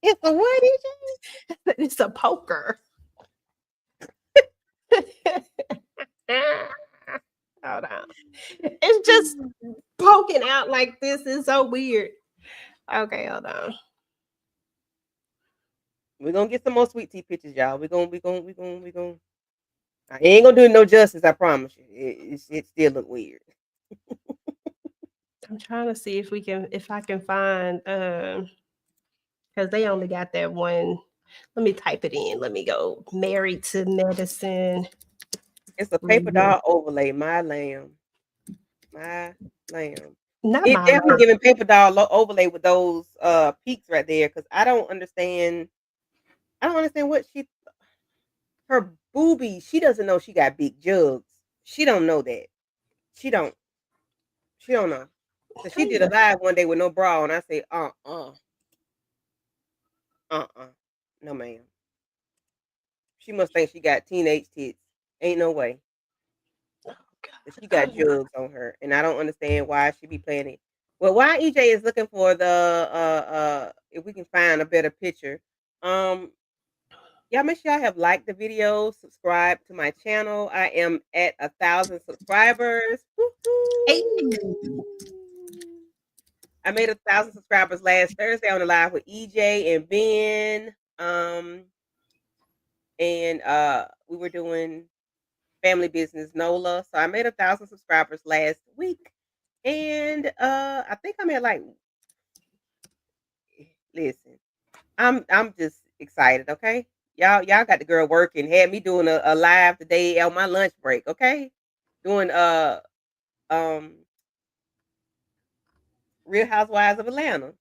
It's a what, EJ? It's a poker. Hold on. It's just poking out like this. Is so weird. Okay, hold on. We're gonna get some more sweet tea pictures, y'all. We gonna. I ain't gonna do it no justice, I promise you. It still look weird. I'm trying to see if I can find because they only got that one. Let me type it in. Let me go. Married to Medicine. It's a paper doll overlay. My lamb. Not it definitely giving paper doll overlay with those peaks right there, because I don't understand what her boobies. She doesn't know she got big jugs. She don't know that. She don't know. So she did a live one day with no bra, and I said, no ma'am. She must think she got teenage tits. Ain't no way. She got jugs on her, and I don't understand why she be playing it. Well, while EJ is looking for the if we can find a better picture, y'all make sure y'all have liked the video, subscribe to my channel. I am at 1,000 subscribers. Hey. I made 1,000 subscribers last Thursday on the live with EJ and Ben. And we were doing family business NOLA. So I made 1,000 subscribers last week. And I think I'm at like listen, I'm just excited, okay? Y'all got the girl working, had me doing a live today on my lunch break, okay? Doing um Real Housewives of Atlanta.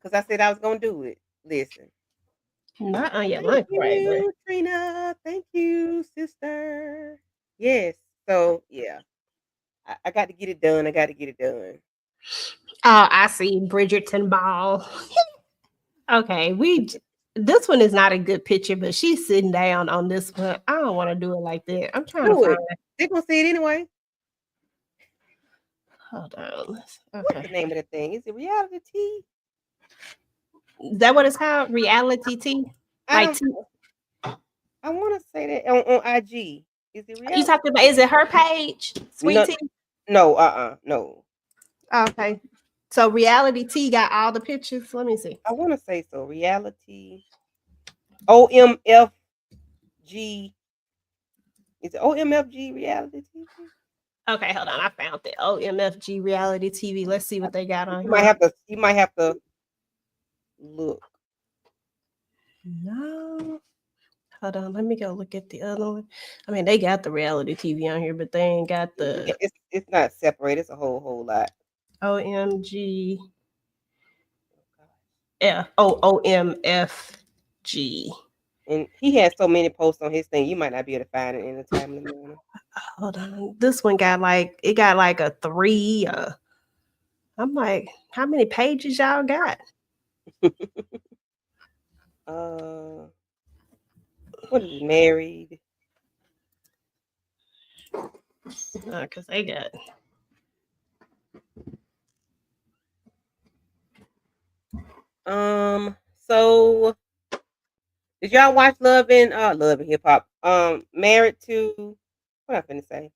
Because I said I was gonna do it. Listen. Not on your Thank lunch break, but you, Trina. Thank you, sister. Yes. So yeah. I got to get it done. I got to get it done. oh, I see Bridgerton Ball. Okay, this one is not a good picture, but she's sitting down on this one. I don't want to do it like that. I'm trying to Do find it. They're gonna see it anyway. hold on. What's the Okay. name of the thing? Is it reality T? Is that what it's called? Reality T? I Like don't. T? I want to say that on IG. Is it You reality? talking about is it her page? Sweet No. Tea? No. No. Okay. So Reality T got all the pictures. Let me see. I want to say so. Reality. OMFG. Is it OMFG reality TV? Okay, hold on. I found it. OMFG Reality TV. Let's see what they got on You might here. have to. You might have to look. No. Hold on. Let me go look at the other one. I mean, they got the reality TV on here, but they ain't got the It's not separated. It's a whole lot. OMG. Yeah. OMFG. And he has so many posts on his thing, you might not be able to find it in a timely manner. Hold on. This one got like it got like a 3. I'm like, how many pages y'all got? What is it? Married? Because they got. So did y'all watch Love and Hip Hop? Married to what I finna say?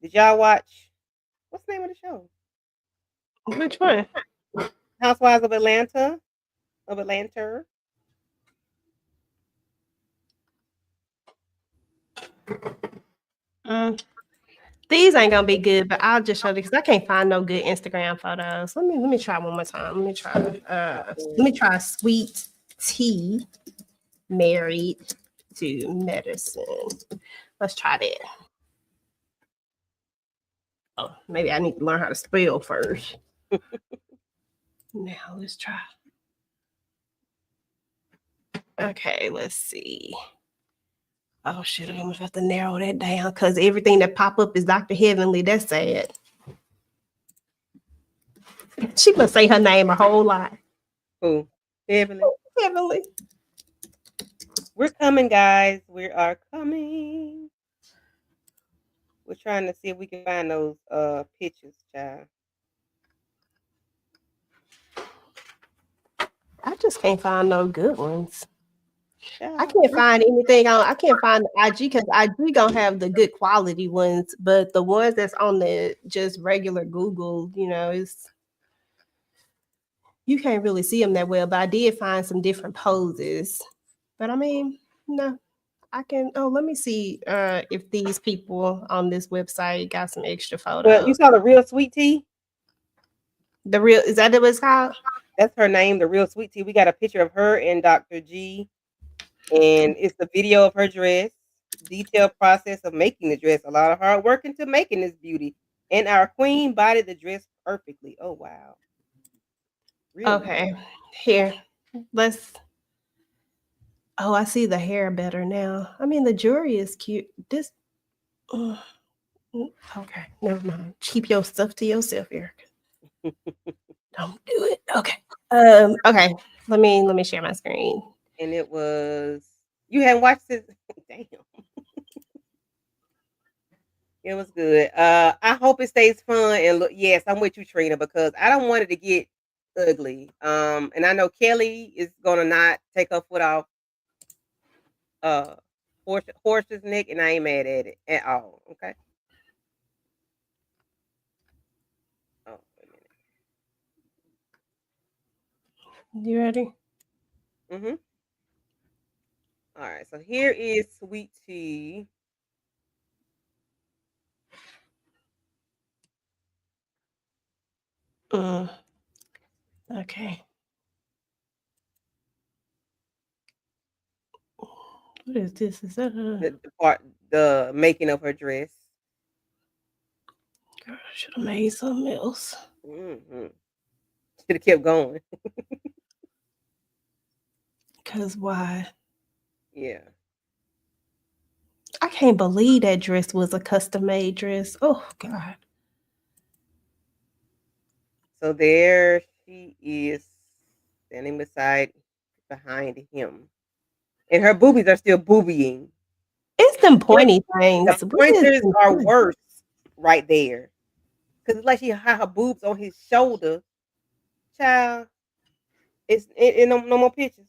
Did y'all watch what's the name of the show? Which one? Housewives of Atlanta? Of Atlanta? These ain't gonna be good, but I'll just show you because I can't find no good Instagram photos. Let me try one more time. Let me try Sweet Tea married to medicine. Let's try that. Oh, maybe I need to learn how to spell first. Now let's try. Okay, let's see. Oh shit, I'm gonna have to narrow that down because everything that pop up is Dr. Heavenly. That's sad. She must say her name a whole lot. Who? Heavenly. Heavenly. We're coming, guys. We are coming. We're trying to see if we can find those pictures, child. I just can't find no good ones. Child. I can't find anything on. I can't find the IG because IG gonna have the good quality ones, but the ones that's on the just regular Google, is you can't really see them that well. But I did find some different poses. But I mean, no, I can. Oh, let me see if these people on this website got some extra photos. Well, you saw the real Sweet Tea? The real is that what it's called? That's her name, the real Sweet Tea. We got a picture of her and Dr. G, and it's the video of her dress, detailed process of making the dress, a lot of hard work into making this beauty, and our queen bodied the dress perfectly. Oh wow! Real Okay, here, let's. Oh, I see the hair better now. I mean, the jewelry is cute. This. Okay, never mind. Keep your stuff to yourself, Erica. Don't do it. Okay. Okay. Let me share my screen. And it was you hadn't watched it. Damn. It was good. I hope it stays fun and look. Yes, I'm with you, Trina, because I don't want it to get ugly. And I know Kelly is gonna not take her foot off uh horse's neck, and I ain't mad at it at all. Okay. Oh, wait a minute. You ready? Mm-hmm. All right, so here is Sweet Tea. Okay. What is this? Is that The making of her dress. Girl, I should have made something else. Mm-hmm. Should have kept going. Cause why? Yeah. I can't believe that dress was a custom made dress. Oh God. So there she is standing behind him. And her boobies are still boobying. It's them Point- pointy things. The What is pointers them are pointy- worse right there. Cause it's like she had her boobs on his shoulder. Child. It's no more pictures.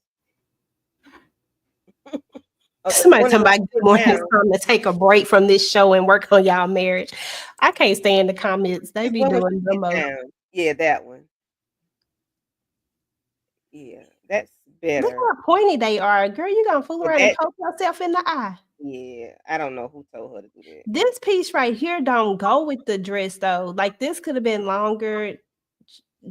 Of the Somebody one of talking them about good morning. It's down. time to take a break from this show and work on y'all marriage. I can't stand the comments. They be One with doing the the most. down. Yeah, that one. Yeah, that's Look better. how pointy they are. Girl, you gonna fool But around and that, poke yourself in the eye. yeah, I don't know who told her to do that. This piece right here don't go with the dress though. Like this could have been longer.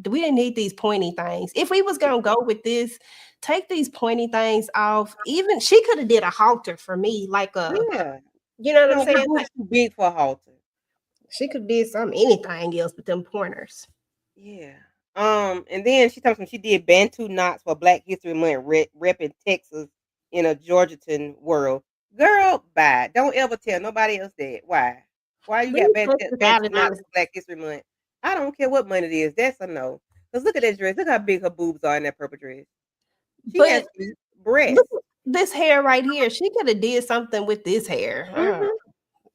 We didn't need these pointy things. If we was gonna go with this, take these pointy things off. Even she could have did a halter for me, like a, Yeah. you know what I'm No, her saying? boobs too big for a halter. She could did anything else with them pointers. Yeah. And then she tells me she did Bantu knots for Black History Month, repping Texas in a Georgetown world. Girl, bye. Don't ever tell nobody else that. Why? Why you got Leave Texas out Bantu of knots this. for Black History Month? I don't care what month it is. That's a no. Because look at that dress. Look how big her boobs are in that purple dress. She has But look breasts. at this hair right here. She could have did something with this hair. Mm-hmm.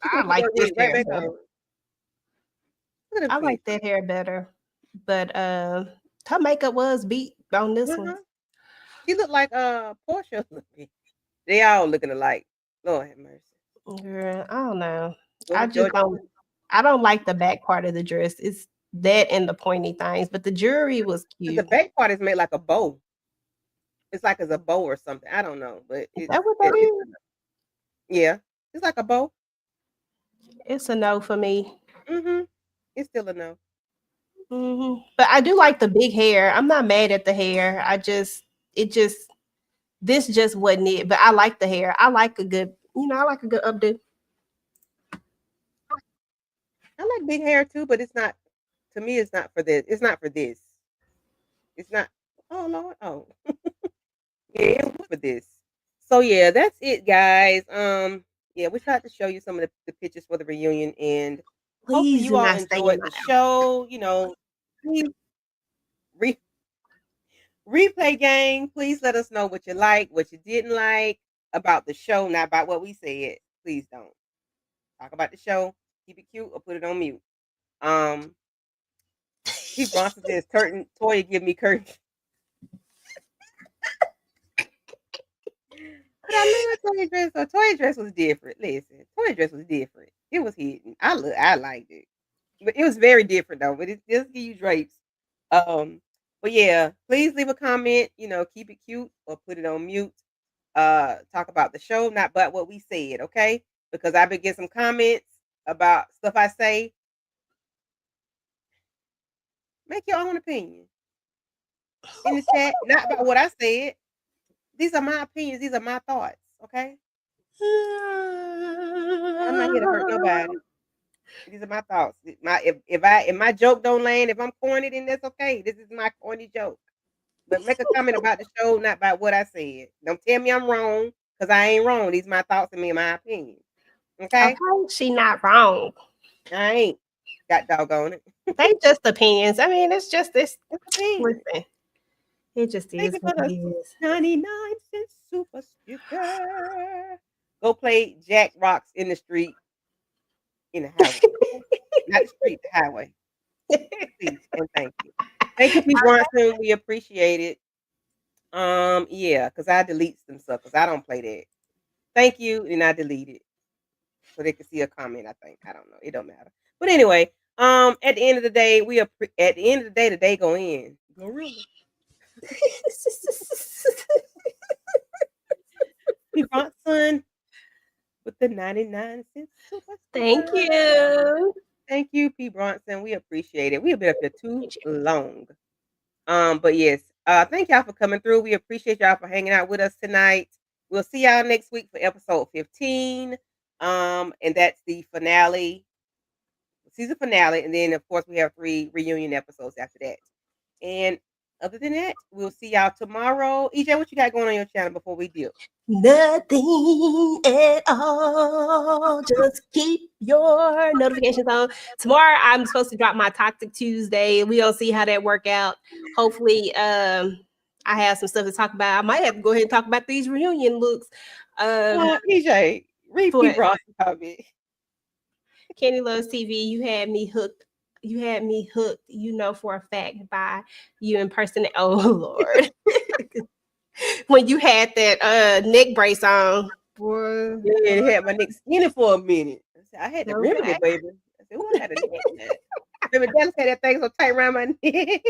She could I have put like that this wig right hair back better. on. Look at I them like feet. that hair better. But her makeup was beat on this one. She looked like Portia. They all looking alike. Lord have mercy. Girl, I don't know. Go I to just Georgia. don't. I don't like the back part of the dress. It's that and the pointy things. But the jewelry was The cute. back part is made like a bow. It's like it's a bow or something. I don't know, but Is that what that it's is? yeah, it's like a bow. It's a no for me. Mm-hmm. It's still a no. But I do like the big hair. I'm not mad at the hair. It just, this just wasn't it. But I like the hair. I like a good, I like a good updo. I like big hair too, but it's not. To me, it's not for this. It's not for this. It's not. Oh Lord. Oh yeah, it was for this. So yeah, that's it, guys. Yeah, we tried to show you some of the pictures for the reunion, and hopefully Please you do all not stay in enjoyed my the house. show. Please replay gang. Please let us know what you like, what you didn't like about the show, not about what we said. Please don't talk about the show. Keep it cute or put it on mute. Keith Bronson says, Toya give me courage. But I love Toya dress. So Toya dress was different. Listen, Toya dress was different. It was hidden. I liked it. But it was very different though. But it just give you drapes. But yeah, please leave a comment, keep it cute or put it on mute. Talk about the show, not but what we said, okay? Because I've been getting some comments about stuff I say. Make your own opinion in the chat, not about what I said. These are my opinions. These are my thoughts. Okay. I'm not here to hurt nobody. These are my thoughts. If my joke don't land, if I'm corny, then that's okay. This is my corny joke. But make a comment about the show, not about what I said. Don't tell me I'm wrong, because I ain't wrong. These are my thoughts and my opinion. Okay? Okay, she not wrong. I ain't. Got doggone it. They just opinions. I mean, it's just this. It's opinion. Listen, it just Thank is you what for it the is. 99-cent super sticker. Go play Jack Rocks in the street, in the highway. Not the street, the highway. Please and thank you. Thank you, Pete Bronson. We appreciate it. Yeah, because I delete some stuff because I don't play that. Thank you, and I delete it so they can see a comment. I think I don't know. It don't matter. But anyway, at the end of the day, the day go in. Gorilla. P. Bronson with the 99-cent super Thank sticker. you. Thank you, P. Bronson. We appreciate it. We have been up here too long. But yes, thank y'all for coming through. We appreciate y'all for hanging out with us tonight. We'll see y'all next week for episode 15. And that's the finale, season finale, and then of course we have 3 reunion episodes after that. And other than that, we'll see y'all tomorrow. EJ, what you got going on your channel before we deal? Nothing at all. Just keep your notifications on. Tomorrow I'm supposed to drop my Toxic Tuesday. We gonna see how that work out. Hopefully, I have some stuff to talk about. I might have to go ahead and talk about these reunion looks. EJ, read P. Bronson comment. Kenny Loves TV, you had me hooked. You had me hooked, you know, for a fact by you impersonate. Oh Lord. When you had that neck brace on, boy. Yeah, it had my neck skinny for a minute. I had to remedy, baby. I said, "What had a neck?" Remember, Dallas had that thing so tight around my neck.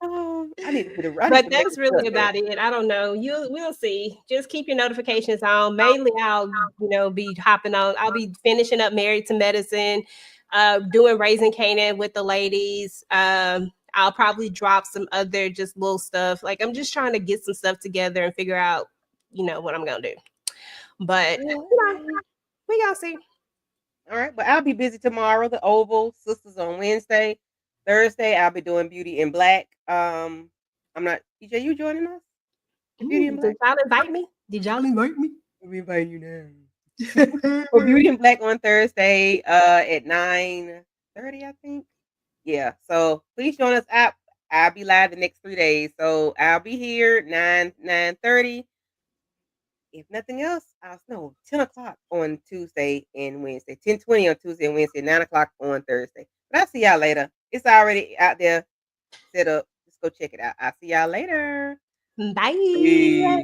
I need to put it right. But that's really about it. I don't know. We'll see. Just keep your notifications on. Mainly, I'll be hopping on. I'll be finishing up Married to Medicine, doing Raising Canaan with the ladies. I'll probably drop some other just little stuff. Like I'm just trying to get some stuff together and figure out, what I'm gonna do. But we gotta see. All right, but I'll be busy tomorrow. The Oval Sisters on Wednesday. Thursday, I'll be doing Beauty in Black. I'm not. EJ, you joining us? Beauty in Black. Did y'all invite me? Did y'all invite me? We invite you now. For Beauty in Black on Thursday, at 9:30, I think. Yeah. So please join us. I'll be live the next 3 days. So I'll be here 9:30. If nothing else, I'll know 10 o'clock on Tuesday and Wednesday, 10:20 on Tuesday and Wednesday, 9 o'clock on Thursday. But I'll see y'all later. It's already out there set up. Just go check it out. I'll see y'all later. Bye.